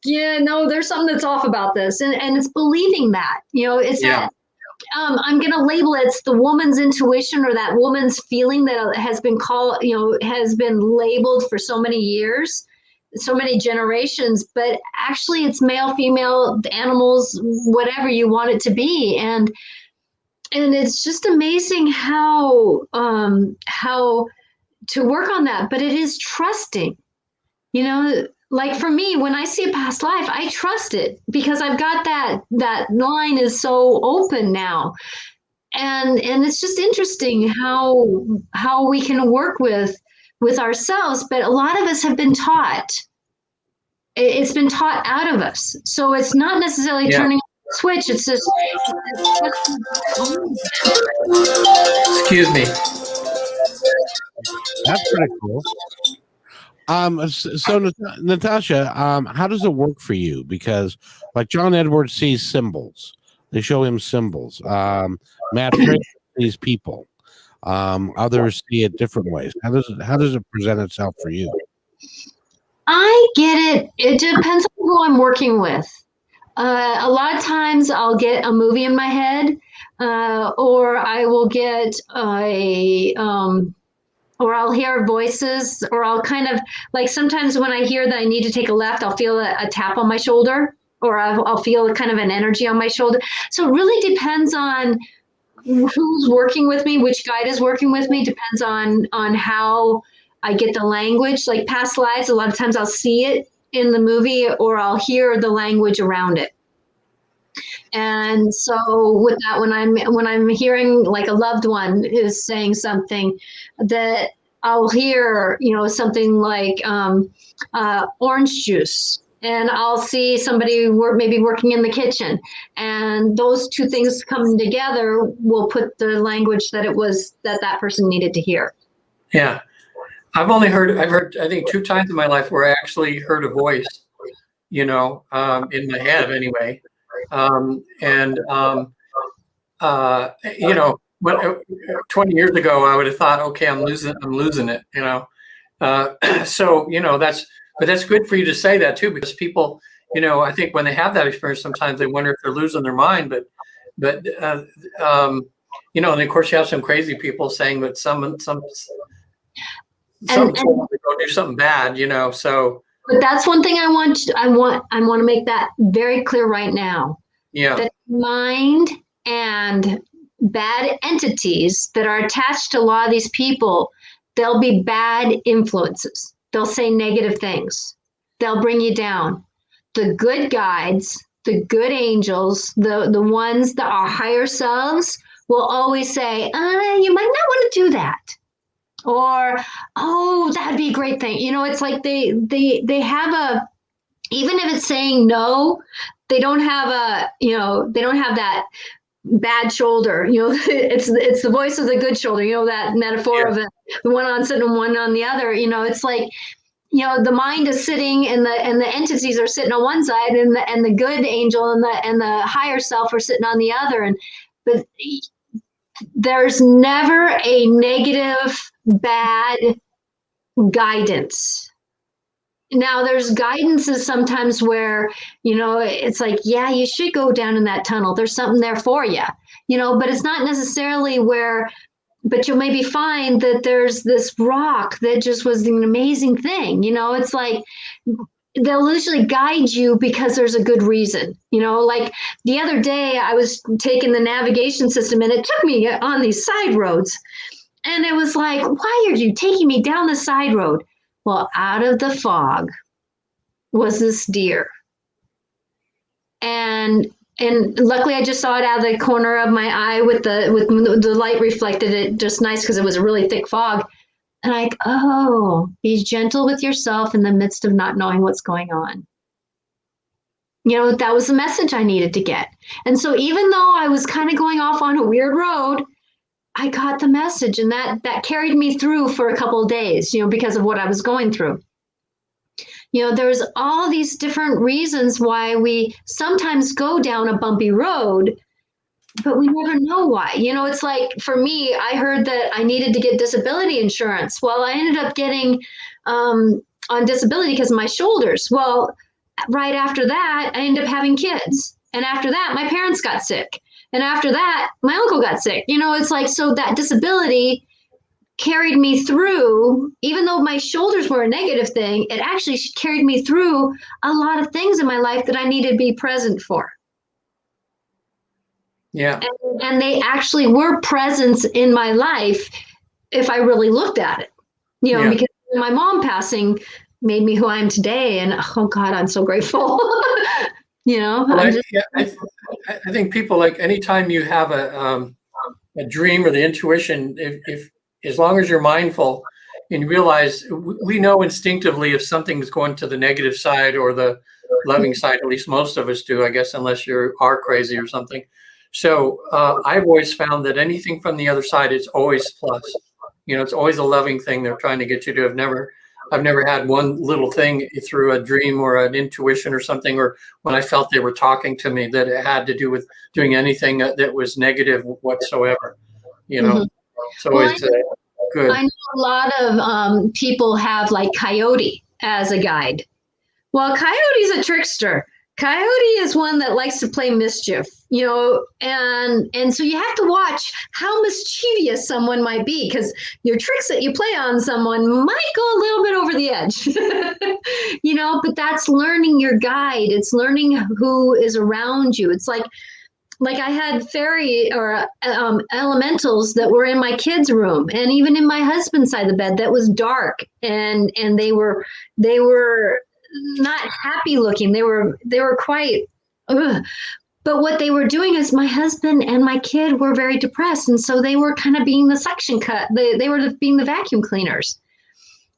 no, there's something that's off about this. And it's believing that, you know, it's that. I'm going to label it, it's the woman's intuition, or that woman's feeling that has been called, you know, has been labeled for so many years, so many generations, but actually it's male, female, animals, whatever you want it to be. And it's just amazing how to work on that, but it is trusting, you know. Like for me, when I see a past life, I trust it, because I've got that line is so open now. And it's just interesting how we can work with ourselves. But a lot of us have been taught. It's been taught out of us. So it's not necessarily turning on the switch. It's just. Excuse me. That's pretty cool. So Natasha, how does it work for you? Because like John Edwards sees symbols, they show him symbols. Matt sees people. Others see it different ways. How does it present itself for you? I get it. It depends on who I'm working with. A lot of times I'll get a movie in my head, or I will get or I'll hear voices, or I'll kind of, like, sometimes when I hear that I need to take a left, I'll feel a tap on my shoulder, or I'll feel kind of an energy on my shoulder. So it really depends on who's working with me, which guide is working with me, depends on how I get the language. Like past lives, a lot of times I'll see it in the movie, or I'll hear the language around it. And so with that, when I'm hearing like a loved one is saying something, that I'll hear, you know, something like orange juice, and I'll see somebody maybe working in the kitchen, and those two things coming together will put the language that it was that person needed to hear. Yeah, I've heard I think 2 times in my life where I actually heard a voice, you know, in my head anyway. You know, 20 years ago, I would have thought, okay, I'm losing it, you know. So, you know, that's good for you to say that too, because people, you know, I think when they have that experience, sometimes they wonder if they're losing their mind, but you know, and of course you have some crazy people saying that some go do something bad, you know, so. But that's one thing I want to make that very clear right now. Yeah. That mind and bad entities that are attached to a lot of these people, they'll be bad influences. They'll say negative things. They'll bring you down. The good guides, the good angels, the ones that are higher selves will always say, you might not want to do that. Or, oh, that'd be a great thing. You know, it's like they have even if it's saying no, they don't have that bad shoulder. You know, it's the voice of the good shoulder. You know, that metaphor of the one on sitting and one on the other. You know, it's like, you know, the mind is sitting and the entities are sitting on one side, and the good angel and the higher self are sitting on the other. But there's never a negative, bad guidance. Now, there's guidances sometimes where, you know, it's like, yeah, you should go down in that tunnel. There's something there for you, you know, but it's not necessarily but you'll maybe find that there's this rock that just was an amazing thing. You know, it's like they'll usually guide you because there's a good reason. You know, like the other day I was taking the navigation system and it took me on these side roads. And it was like, why are you taking me down the side road? Well, out of the fog was this deer. And luckily I just saw it out of the corner of my eye with the light reflected it just nice because it was a really thick fog. And like, oh, be gentle with yourself in the midst of not knowing what's going on. That was the message I needed to get. And so even though I was kind of going off on a weird road, I got the message, and that carried me through for a couple of days, because of what I was going through. There's all these different reasons why we sometimes go down a bumpy road, but we never know why. It's like, for me, I heard that I needed to get disability insurance. Well, I ended up getting on disability because of my shoulders. Well, right after that, I ended up having kids. And after that, my parents got sick. And after that, my uncle got sick. It's like, so that disability carried me through, even though my shoulders were a negative thing, it actually carried me through a lot of things in my life that I needed to be present for. Yeah. And they actually were presents in my life if I really looked at it, because my mom passing made me who I am today. And oh God, I'm so grateful. Well, I think people, like, anytime you have a dream or the intuition, if as long as you're mindful and realize, we know instinctively if something's going to the negative side or the loving side. At least most of us do, I guess, unless you are crazy or something. So I've always found that anything from the other side is always plus. It's always a loving thing they're trying to get you to. I've never had one little thing through a dream or an intuition or something, or when I felt they were talking to me, that it had to do with doing anything that was negative whatsoever. Mm-hmm. It's always good. I know a lot of people have like coyote as a guide. Well, coyote's a trickster. Coyote is one that likes to play mischief, and so you have to watch how mischievous someone might be, because your tricks that you play on someone might go a little bit over the edge, but that's learning your guide. It's learning who is around you. It's like I had fairy or elementals that were in my kids' room, and even in my husband's side of the bed that was dark, and they were not happy looking. They were quite, but what they were doing is, my husband and my kid were very depressed. And so they were kind of being the suction cut. They were being the vacuum cleaners,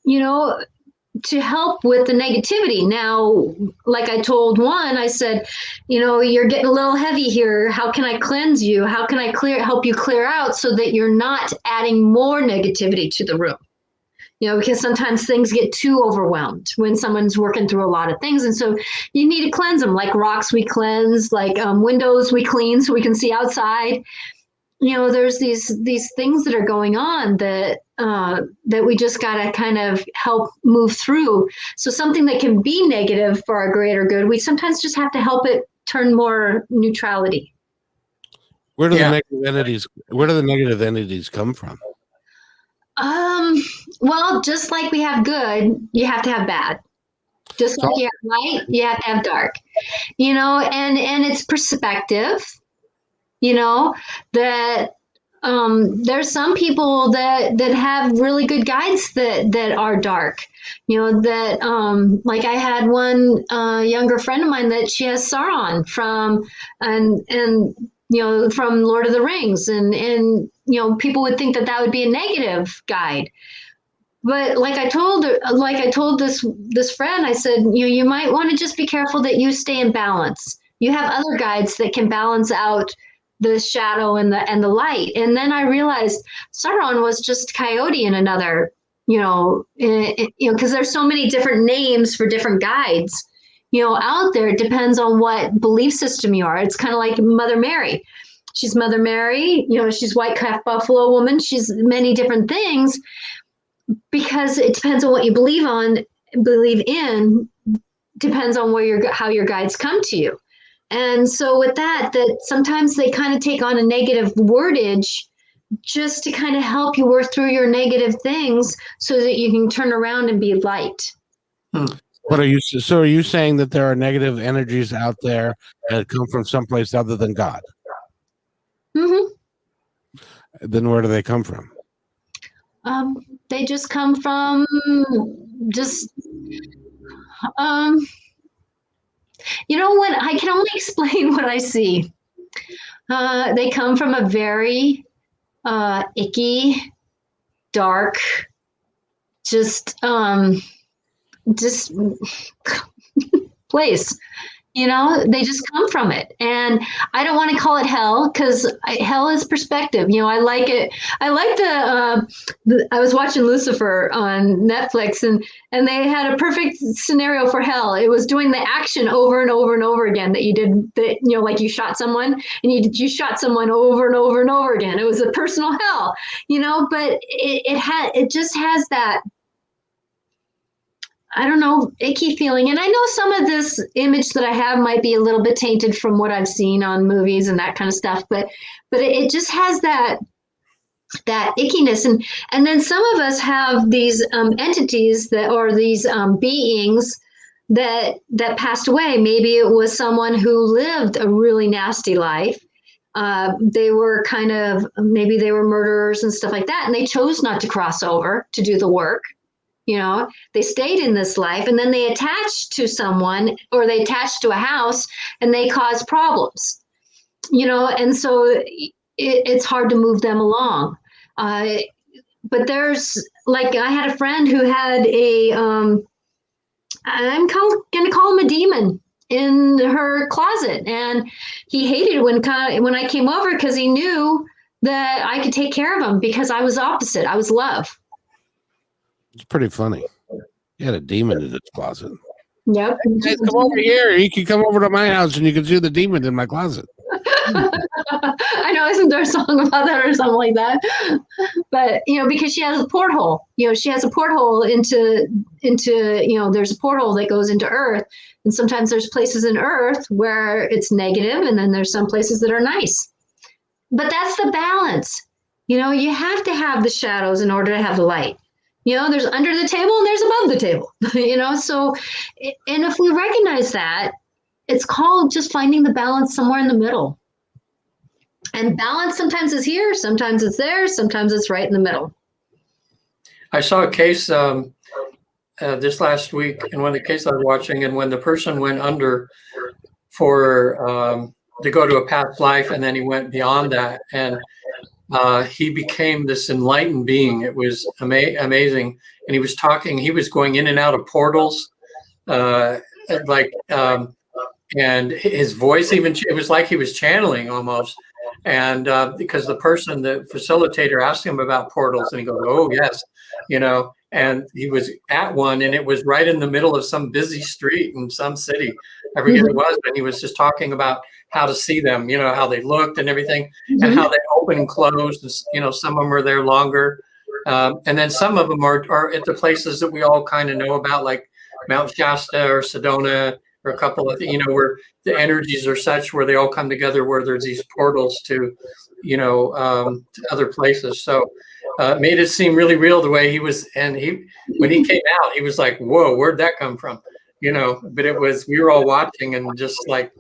to help with the negativity. Now, like I told one, I said, you're getting a little heavy here. How can I cleanse you? How can I help you clear out so that you're not adding more negativity to the room? Because sometimes things get too overwhelmed when someone's working through a lot of things. And so you need to cleanse them, like rocks we cleanse, like windows we clean so we can see outside. There's these things that are going on that we just got to kind of help move through. So something that can be negative for our greater good, we sometimes just have to help it turn more neutrality. Where do the negative entities come from? Well, just like we have good, you have to have bad. Just like you have light, you have to have dark. And it's perspective. That there's some people that have really good guides that are dark. Like I had one younger friend of mine that she has Sauron from from Lord of the Rings, and people would think that would be a negative guide. But like I told this friend, I said, you might want to just be careful that you stay in balance. You have other guides that can balance out the shadow and the light. And then I realized Sauron was just coyote in another, because there's so many different names for different guides. Out there. It depends on what belief system you are. It's kind of like Mother Mary. She's Mother Mary, she's white calf buffalo woman. She's many different things, because it depends on what you believe in, depends on how your guides come to you. And so with that sometimes they kind of take on a negative wordage just to kind of help you work through your negative things so that you can turn around and be light. Are you saying that there are negative energies out there that come from someplace other than God? Mm-hmm. Then where do they come from? They just come from just, um, what I can only explain what I see. They come from a very icky, dark, just place. They just come from it. And I don't want to call it hell because hell is perspective. I like it. I like I was watching Lucifer on Netflix, and they had a perfect scenario for hell. It was doing the action over and over and over again that you did, like you shot someone and you shot someone over and over and over again. It was a personal hell, but it just has that, I don't know, icky feeling. And I know some of this image that I have might be a little bit tainted from what I've seen on movies and that kind of stuff, but it just has that ickiness. And then some of us have these entities or these beings that passed away. Maybe it was someone who lived a really nasty life. They were maybe they were murderers and stuff like that, and they chose not to cross over to do the work. They stayed in this life, and then they attached to someone, or they attached to a house, and they caused problems, and so it's hard to move them along. But there's, like, I had a friend who had I'm going to call him a demon in her closet, and he hated when I came over because he knew that I could take care of him because I was opposite. I was love. It's pretty funny. He had a demon in his closet. Yep. Hey, guys, come over here. You can come over to my house and you can see the demon in my closet. I know, isn't there a song about that or something like that? But because she has a porthole. She has a porthole into there's a porthole that goes into Earth, and sometimes there's places in Earth where it's negative, and then there's some places that are nice. But that's the balance. You have to have the shadows in order to have the light. There's under the table and there's above the table, so, and if we recognize that, it's called just finding the balance somewhere in the middle. And balance sometimes is here, sometimes it's there, sometimes it's right in the middle. I saw a case this last week in one of the cases I was watching, and when the person went under for to go to a past life, and then he went beyond that, and he became this enlightened being. It was amazing. And he was going in and out of portals, and his voice even, it was like he was channeling almost. And because the facilitator asked him about portals, and he goes, oh, yes, and he was at one, and it was right in the middle of some busy street in some city. I forget what it was, but he was just talking about how to see them, how they looked and everything, and how they open and closed. And, some of them are there longer. And then some of them are at the places that we all kind of know about, like Mount Shasta or Sedona, or a couple of, where the energies are such where they all come together, where there's these portals to, to other places. So it made it seem really real the way he was. And when he came out, he was like, whoa, where'd that come from? But it was, we were all watching and just like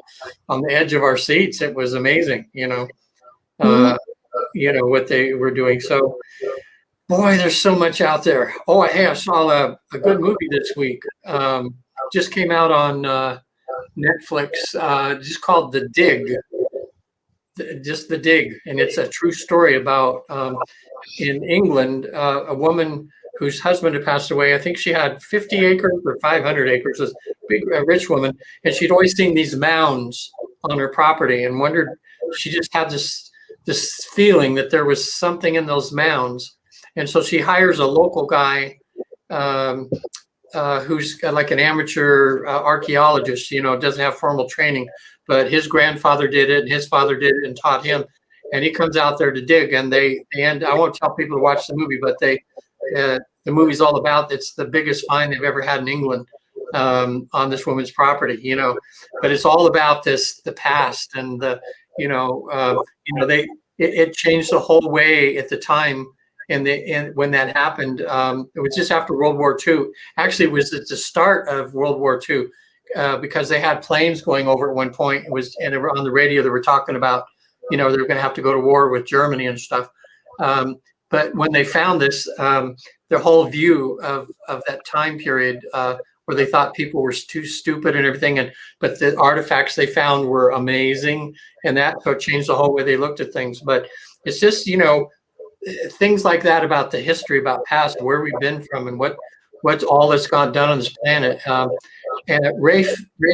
on the edge of our seats. It was amazing, what they were doing. So, boy, there's so much out there. Oh, hey, I saw a good movie this week. Just came out on Netflix, just called The Dig. Just The Dig. And it's a true story about, in England, a woman whose husband had passed away. I think she had 50 acres or 500 acres, this big, rich woman. And she'd always seen these mounds on her property and wondered, she just had this feeling that there was something in those mounds. And so she hires a local guy who's like an amateur archaeologist, doesn't have formal training, but his grandfather did it and his father did it and taught him. And he comes out there to dig, and they end. I won't tell people to watch the movie, but the movie's all about, it's the biggest find they've ever had in England on this woman's property, but it's all about the past and it changed the whole way at the time. And when that happened, it was just after World War II. Actually, it was at the start of World War II because they had planes going over at one point. And on the radio they were talking about, they were going to have to go to war with Germany and stuff. But when they found this, their whole view of that time period where they thought people were too stupid and everything, but the artifacts they found were amazing, and that so it changed the whole way they looked at things. But it's just, things like that about the history, about past, where we've been from, and what's all that's done on this planet. And Ray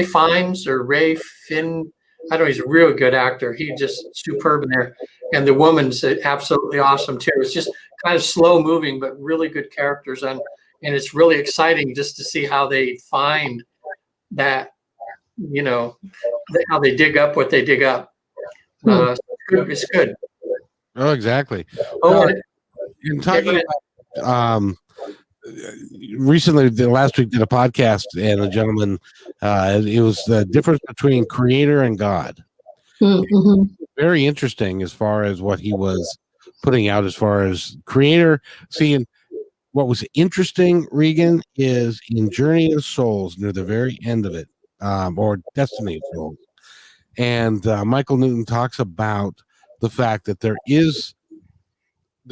Fiennes or Ray Finn, I don't know, he's a really good actor. He's just superb in there. And the woman's absolutely awesome too. It's just kind of slow moving, but really good characters. And it's really exciting just to see how they find that, how they dig up what they dig up. It's good. Oh, exactly. In talking about, recently, last week, did a podcast, and a gentleman, it was the difference between creator and God. Mm-hmm. Very interesting as far as what he was putting out as far as creator. Seeing what was interesting, Regan, is in Journey of Souls, near the very end of it, or Destiny of Souls. And Michael Newton talks about the fact that there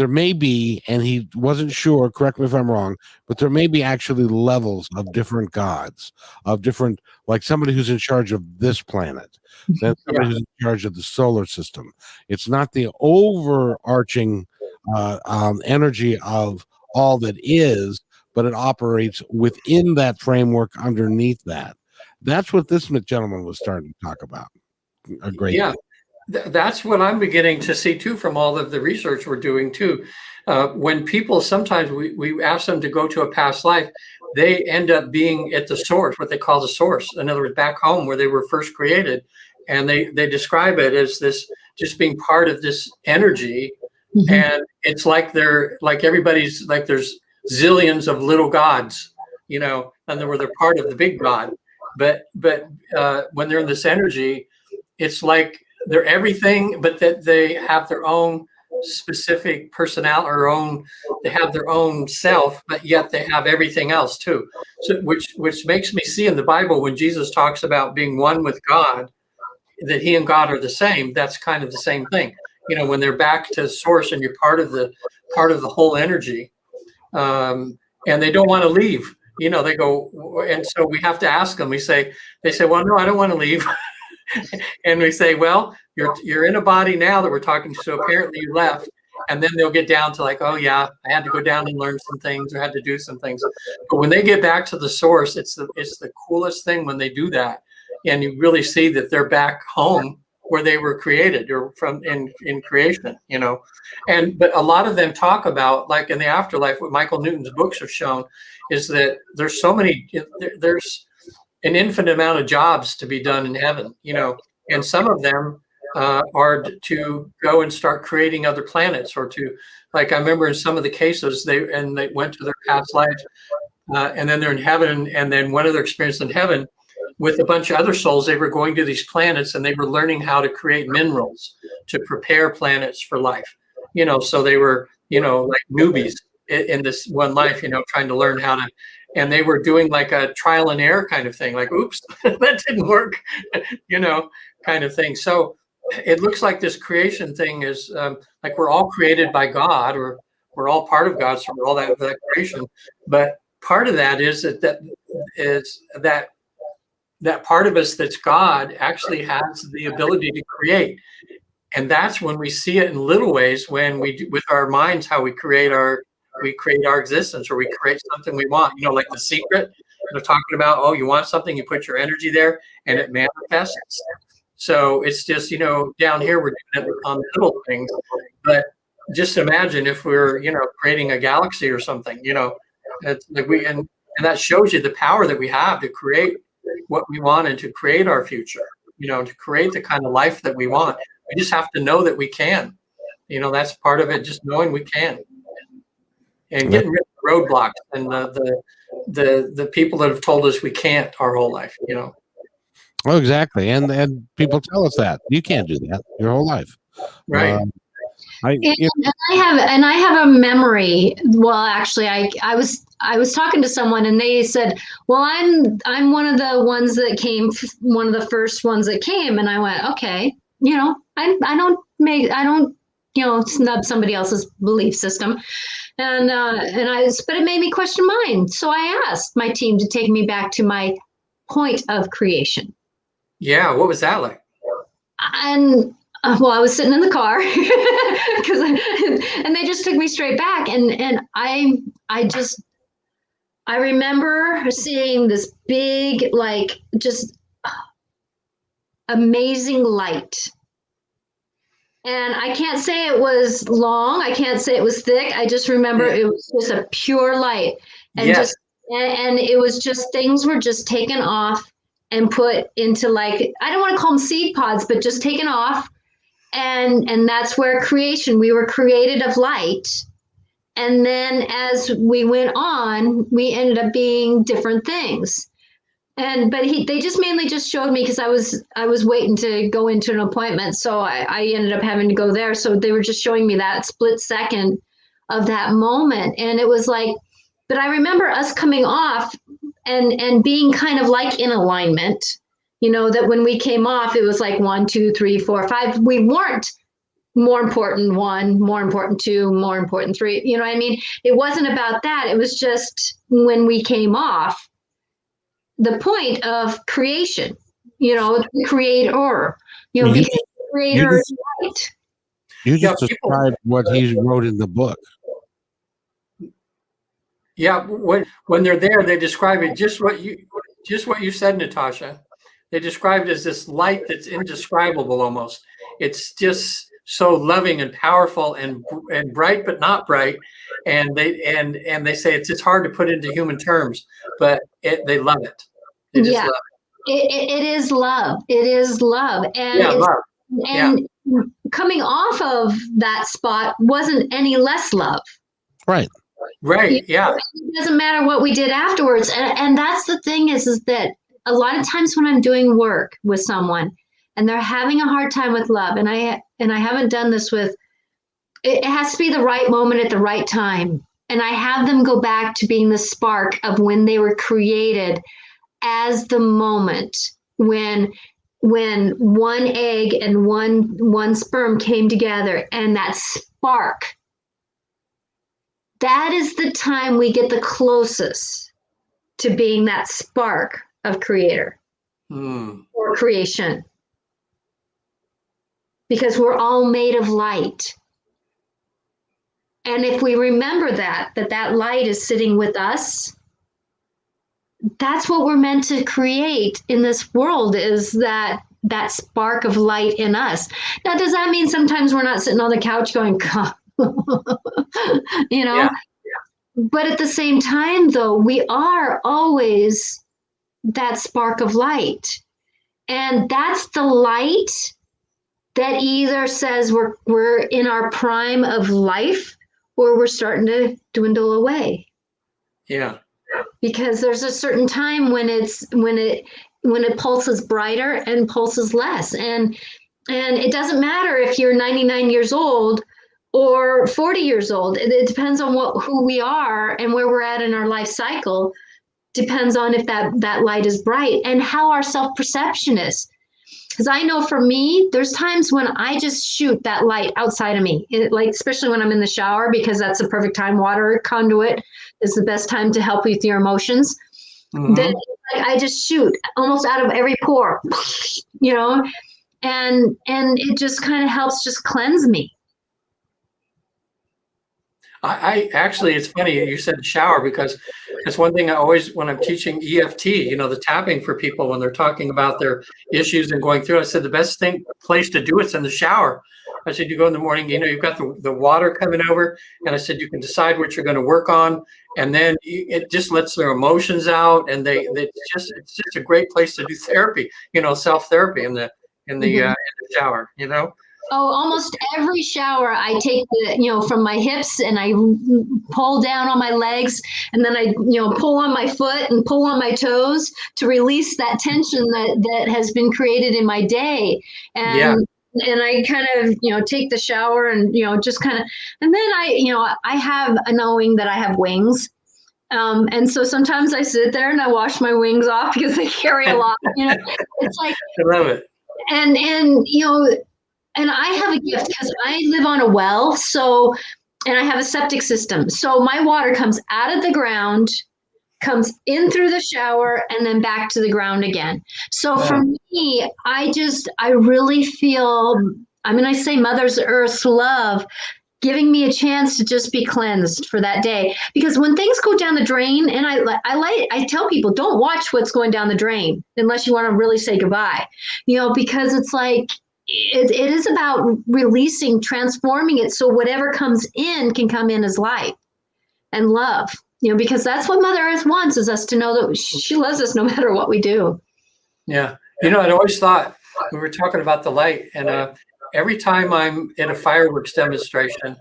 may be, and he wasn't sure, correct me if I'm wrong, but there may be actually levels of different gods, of different, like somebody who's in charge of this planet, then somebody who's in charge of the solar system. It's not the overarching energy of all that is, but it operates within that framework underneath that. That's what this gentleman was starting to talk about. A great deal. That's what I'm beginning to see too from all of the research we're doing too. When people, sometimes we ask them to go to a past life, they end up being at the source, what they call the source. In other words, back home where they were first created. And they describe it as this, just being part of this energy. Mm-hmm. And it's like everybody's like there's zillions of little gods, and they're part of the big God. But when they're in this energy, it's like they're everything, but that they have their own specific personality or they have their own self, but yet they have everything else too. So which makes me see in the Bible when Jesus talks about being one with God, that he and God are the same. That's kind of the same thing. When they're back to source and you're part of the whole energy, and they don't want to leave. They go, and so we have to ask them. They say, well, no, I don't want to leave. And we say, well, you're in a body now that we're talking to, so apparently you left. And then they'll get down to like, oh yeah, I had to go down and learn some things or had to do some things. But when they get back to the source, it's the coolest thing when they do that. And you really see that they're back home where they were created or from in creation, but a lot of them talk about, like in the afterlife, what Michael Newton's books have shown is that there's an infinite amount of jobs to be done in heaven, and some of them are to go and start creating other planets, or to, like, I remember in some of the cases they went to their past lives, and then they're in heaven, and then one of their experiences in heaven with a bunch of other souls, they were going to these planets and they were learning how to create minerals to prepare planets for life, so they were, like newbies in this one life, trying to learn how to. And they were doing like a trial and error kind of thing, like, oops, that didn't work, kind of thing. So it looks like this creation thing is like we're all created by God, or we're all part of God, so we're all that creation. But part of that is that part of us that's God actually has the ability to create. And that's when we see it in little ways, when we do with our minds, how we create our existence, or we create something we want, like The Secret, they're talking about, oh, you want something, you put your energy there and it manifests. So it's just, down here, we're doing it on little things, but just imagine if we're, creating a galaxy or something, it's like and that shows you the power that we have to create what we want and to create our future, to create the kind of life that we want. We just have to know that we can, that's part of it, just knowing we can. And getting rid of the roadblocks and the people that have told us we can't our whole life, Oh, exactly. And people tell us that you can't do that your whole life, right? I have a memory. Well, actually, I was talking to someone and they said, well, I'm one of the ones that came, one of the first ones that came, and I went, okay, I don't snub somebody else's belief system. But it made me question mine. So I asked my team to take me back to my point of creation. Yeah. What was that like? And I was sitting in the car and they just took me straight back. And I remember seeing this big, like, just amazing light. And I can't say it was long. I can't say it was thick. I just remember it was just a pure light. And and it was just, things were just taken off and put into, like, I don't want to call them seed pods, but just taken off. And that's where creation, we were created of light. And then as we went on, we ended up being different things. But they just mainly just showed me, because I was waiting to go into an appointment. So I ended up having to go there. So they were just showing me that split second of that moment. And it was like, but I remember us coming off and being kind of like in alignment, that when we came off, it was like 1, 2, 3, 4, 5. We weren't more important 1, more important 2, more important 3. You know what I mean? It wasn't about that. It was just when we came off, the point of creation, the creator, because the creator is light. You just described what he wrote in the book. Yeah, when they're there, they describe it just what you said, Natasha. They describe it as this light that's indescribable almost. It's just so loving and powerful and bright, but not bright. And they say it's hard to put into human terms, but they love it. They just love it. It is love. It is love. And love. And coming off of that spot wasn't any less love. Right. Right. Yeah. It doesn't matter what we did afterwards. And that's the thing is that a lot of times when I'm doing work with someone and they're having a hard time with love, and I haven't done this with, it has to be the right moment at the right time. And I have them go back to being the spark of when they were created as the moment when one egg and one sperm came together, and that spark, that is the time we get the closest to being that spark of creator or creation. Because we're all made of light. And if we remember that light is sitting with us, that's what we're meant to create in this world, is that spark of light in us. Now, does that mean sometimes we're not sitting on the couch going, God, Yeah. But at the same time, though, we are always that spark of light. And that's the light that either says we're in our prime of life or we're starting to dwindle away. Yeah. Because there's a certain time when it pulses brighter and pulses less. And it doesn't matter if you're 99 years old or 40 years old. It depends on who we are and where we're at in our life cycle. Depends on if that light is bright and how our self-perception is. Because I know for me, there's times when I just shoot that light outside of me, like especially when I'm in the shower, because that's the perfect time. Water conduit is the best time to help with your emotions. Mm-hmm. Then I just shoot almost out of every pore, and it just kind of helps just cleanse me. I actually, it's funny you said shower, because it's one thing I always, when I'm teaching EFT, the tapping for people when they're talking about their issues and going through, I said the best place to do it's in the shower. I said, you go in the morning, you've got the water coming over, and I said you can decide what you're going to work on, and then it just lets their emotions out, and it's just a great place to do therapy, self-therapy in the shower, Oh, almost every shower I take from my hips and I pull down on my legs, and then I, pull on my foot and pull on my toes to release that tension that has been created in my day. And I kind of, take the shower and, just kind of, and then I have a knowing that I have wings. And so sometimes I sit there and I wash my wings off because they carry a lot, it's like, I love it. And and I have a gift because I live on a well, and I have a septic system. So my water comes out of the ground, comes in through the shower, and then back to the ground again. So for me, I really feel, I say Mother's Earth's love giving me a chance to just be cleansed for that day. Because when things go down the drain, and I tell people, don't watch what's going down the drain unless you want to really say goodbye, because it's like, it is about releasing, transforming it so whatever comes in can come in as light and love, because that's what Mother Earth wants, is us to know that she loves us no matter what we do. Yeah. I'd always thought, we were talking about the light, and every time I'm at a fireworks demonstration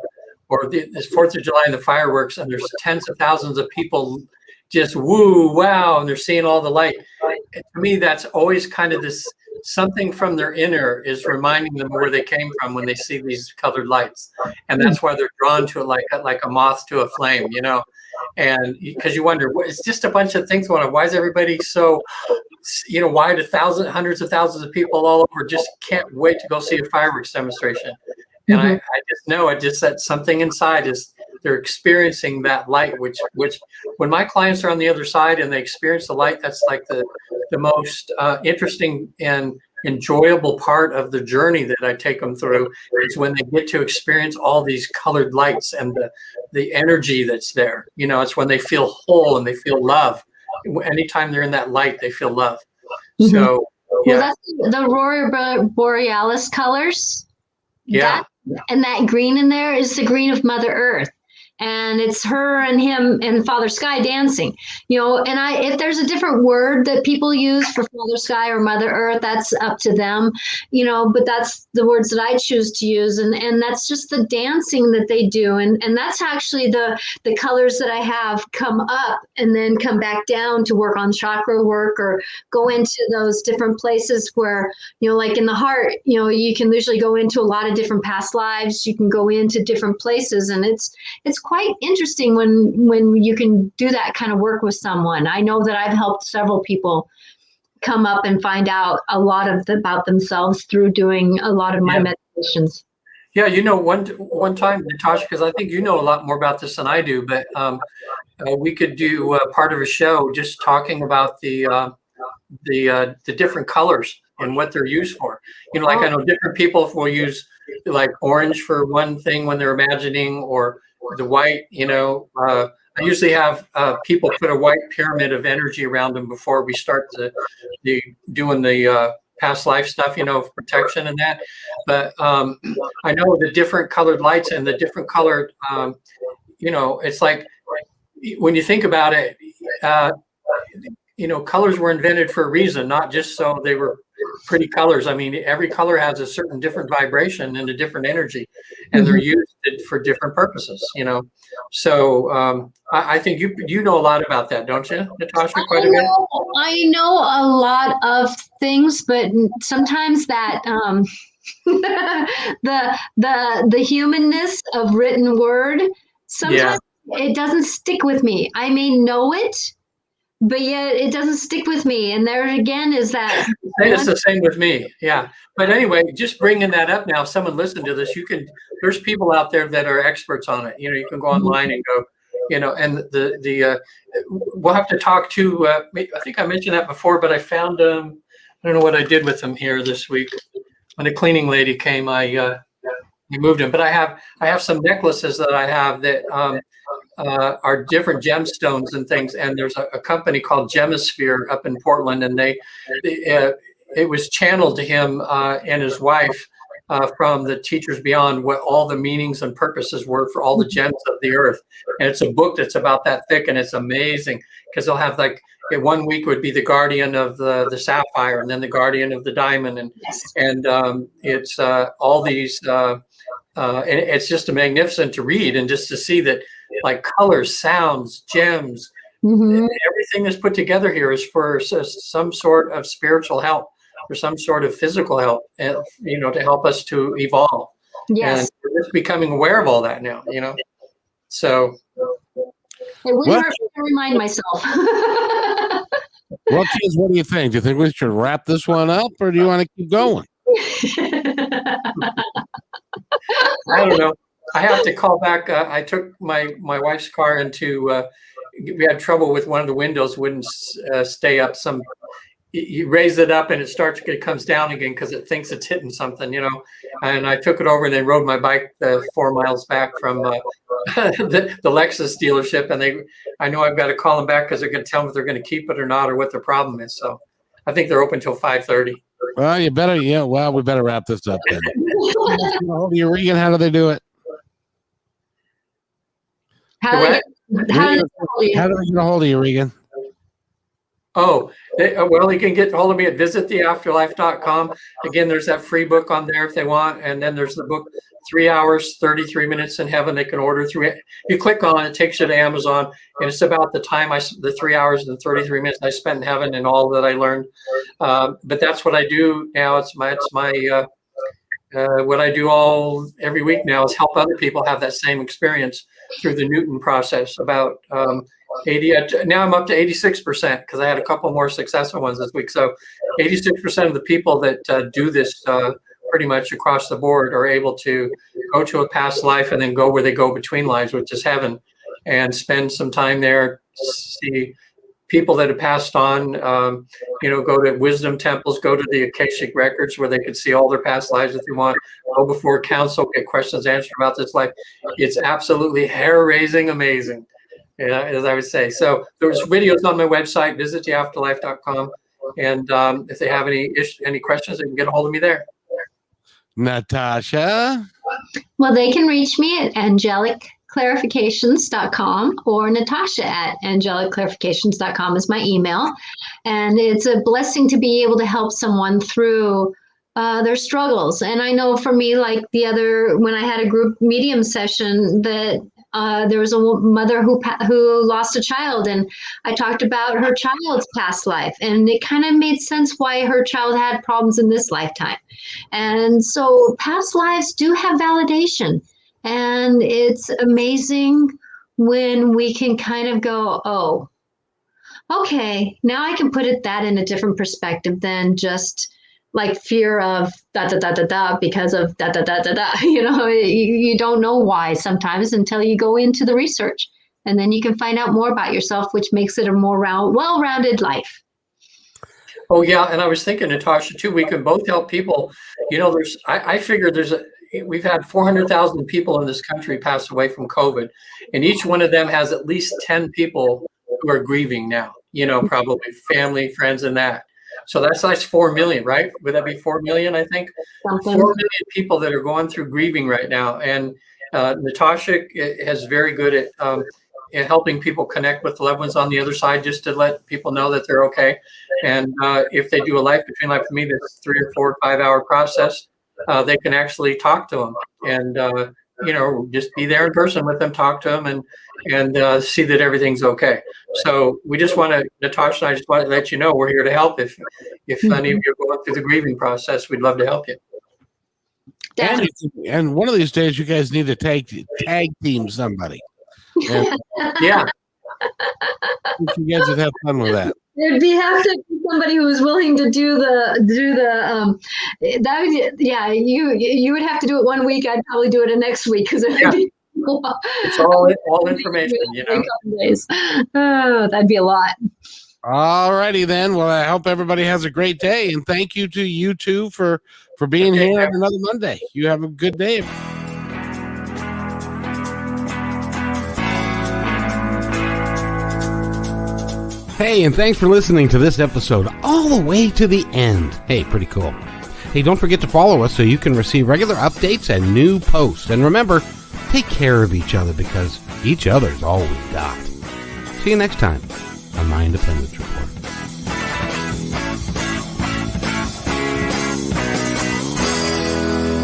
or this 4th of July and the fireworks, and there's tens of thousands of people just woo, wow, and they're seeing all the light. And to me, that's always kind of this something from their inner is reminding them where they came from when they see these colored lights. And that's why they're drawn to it like a moth to a flame, and because you wonder, it's just a bunch of things going on. Why is everybody so, why do hundreds of thousands of people all over just can't wait to go see a fireworks demonstration? And I just know that something inside is, they're experiencing that light, which when my clients are on the other side and they experience the light, that's like the most interesting and enjoyable part of the journey that I take them through, is when they get to experience all these colored lights and the energy that's there. It's when they feel whole and they feel love. Anytime they're in that light, they feel love. So well, that's the Aurora Borealis colors. Yeah. And that green in there is the green of Mother Earth. And it's her and him and Father Sky dancing, and if there's a different word that people use for Father Sky or Mother Earth, that's up to them, but that's the words that I choose to use. And that's just the dancing that they do. And that's actually the colors that I have come up and then come back down to work on chakra work, or go into those different places where, like in the heart, you can usually go into a lot of different past lives. You can go into different places, and it's quite interesting when you can do that kind of work with someone. I know that I've helped several people come up and find out a lot about themselves through doing a lot of my meditations. Yeah, one time, Natasha, because I think you know a lot more about this than I do, but we could do part of a show just talking about the different colors and what they're used for. Like I know different people will use like orange for one thing when they're imagining, or the white. I usually have people put a white pyramid of energy around them before we start doing the past life stuff, protection and that. But I know the different colored lights and the different colored, it's like, when you think about it, colors were invented for a reason, not just so they were pretty colors. I mean, every color has a certain different vibration and a different energy, and they're used for different purposes, So I think you know a lot about that, don't you, Natasha? Quite a bit. I know a lot of things, but sometimes that the humanness of written word, sometimes it doesn't stick with me. I may know it, but yet it doesn't stick with me. And there again is that. It's the same with me. Yeah. But anyway, just bringing that up now, if someone listened to this, there's people out there that are experts on it. You can go online and go, and we'll have to talk to, I think I mentioned that before, but I found, I don't know what I did with them here this week. When a cleaning lady came, I moved them, but I have some necklaces that I have that, are different gemstones and things. And there's a company called Gemisphere up in Portland, and it was channeled to him and his wife from the Teachers Beyond, what all the meanings and purposes were for all the gems of the earth. And it's a book that's about that thick, and it's amazing because they'll have like, one week would be the guardian of the sapphire, and then the guardian of the diamond, and it's all these, and it's just magnificent to read, and just to see that, like, colors, sounds, gems, everything that's put together here is for some sort of spiritual help, or some sort of physical help, to help us to evolve. Yes. And we're just becoming aware of all that now, So. It wouldn't hurt me to remind myself. Well, kids, what do you think? Do you think we should wrap this one up, or do you want to keep going? I don't know. I have to call back. I took my wife's car into. We had trouble with one of the windows wouldn't stay up. You raise it up and it comes down again because it thinks it's hitting something, And I took it over and then rode my bike 4 miles back from the Lexus dealership, and I know I've got to call them back because they're going to tell me if they're going to keep it or not or what their problem is. So I think they're open till 5:30. Well, you better, we better wrap this up then. Reagan, how do they do it? How do they get a hold of you, Reagan? Oh, well, you can get hold of me at visittheafterlife.com. Again, there's that free book on there if they want. And then there's the book, 3 hours, 33 minutes in heaven. They can order through it. You click on it, takes you to Amazon. And it's about the time the 3 hours and 33 minutes I spent in heaven and all that I learned. But that's what I do now. It's my what I do every week now is help other people have that same experience through the Newton process. About 80. Now I'm up to 86% because I had a couple more successful ones this week. So 86% of the people that do this pretty much across the board are able to go to a past life and then go where they go between lives, which is heaven, and spend some time there, see people that have passed on, go to wisdom temples, go to the Akashic records where they could see all their past lives if they want, go before council, get questions answered about this life. It's absolutely hair-raising amazing, as I would say. So there's videos on my website, visittheafterlife.com. And if they have any questions, they can get a hold of me there. Natasha? Well, they can reach me at angelicclarifications.com or Natasha at angelicclarifications.com is my email. And it's a blessing to be able to help someone through their struggles. And I know for me, like when I had a group medium session, that there was a mother who lost a child, and I talked about her child's past life, and it kind of made sense why her child had problems in this lifetime. And so past lives do have validation, and it's amazing when we can kind of go, oh, okay, now I can put that in a different perspective than just like fear of because of you don't know why sometimes until you go into the research, and then you can find out more about yourself, which makes it a more well-rounded life. Oh yeah, and I was thinking, Natasha, too, we can both help people. I figure we've had 400,000 people in this country pass away from COVID, and each one of them has at least 10 people who are grieving now. Probably family, friends, and that. So that's 4 million, right? Would that be 4 million, I think? Something. 4 million people that are going through grieving right now. And Natasha is very good at helping people connect with loved ones on the other side, just to let people know that they're okay. And if they do a life between life with me, that's 3 or 4 or 5 hour process, they can actually talk to them and, just be there in person with them, talk to them, and see that everything's okay. So we just Natasha and I just want to let you know we're here to help. If any of you are going through the grieving process, we'd love to help you. And one of these days, you guys need to tag team somebody. And yeah. You guys would have fun with that. It'd have to be somebody who was willing to do you would have to do it one week. I'd probably do it the next week because it's all information, Days. Oh, that'd be a lot. All righty then. Well, I hope everybody has a great day, and thank you to you two for being here on another Monday. You have a good day. Hey, and thanks for listening to this episode all the way to the end. Hey, pretty cool. Hey, don't forget to follow us so you can receive regular updates and new posts. And remember, take care of each other because each other's all we got. See you next time on My Independence Report.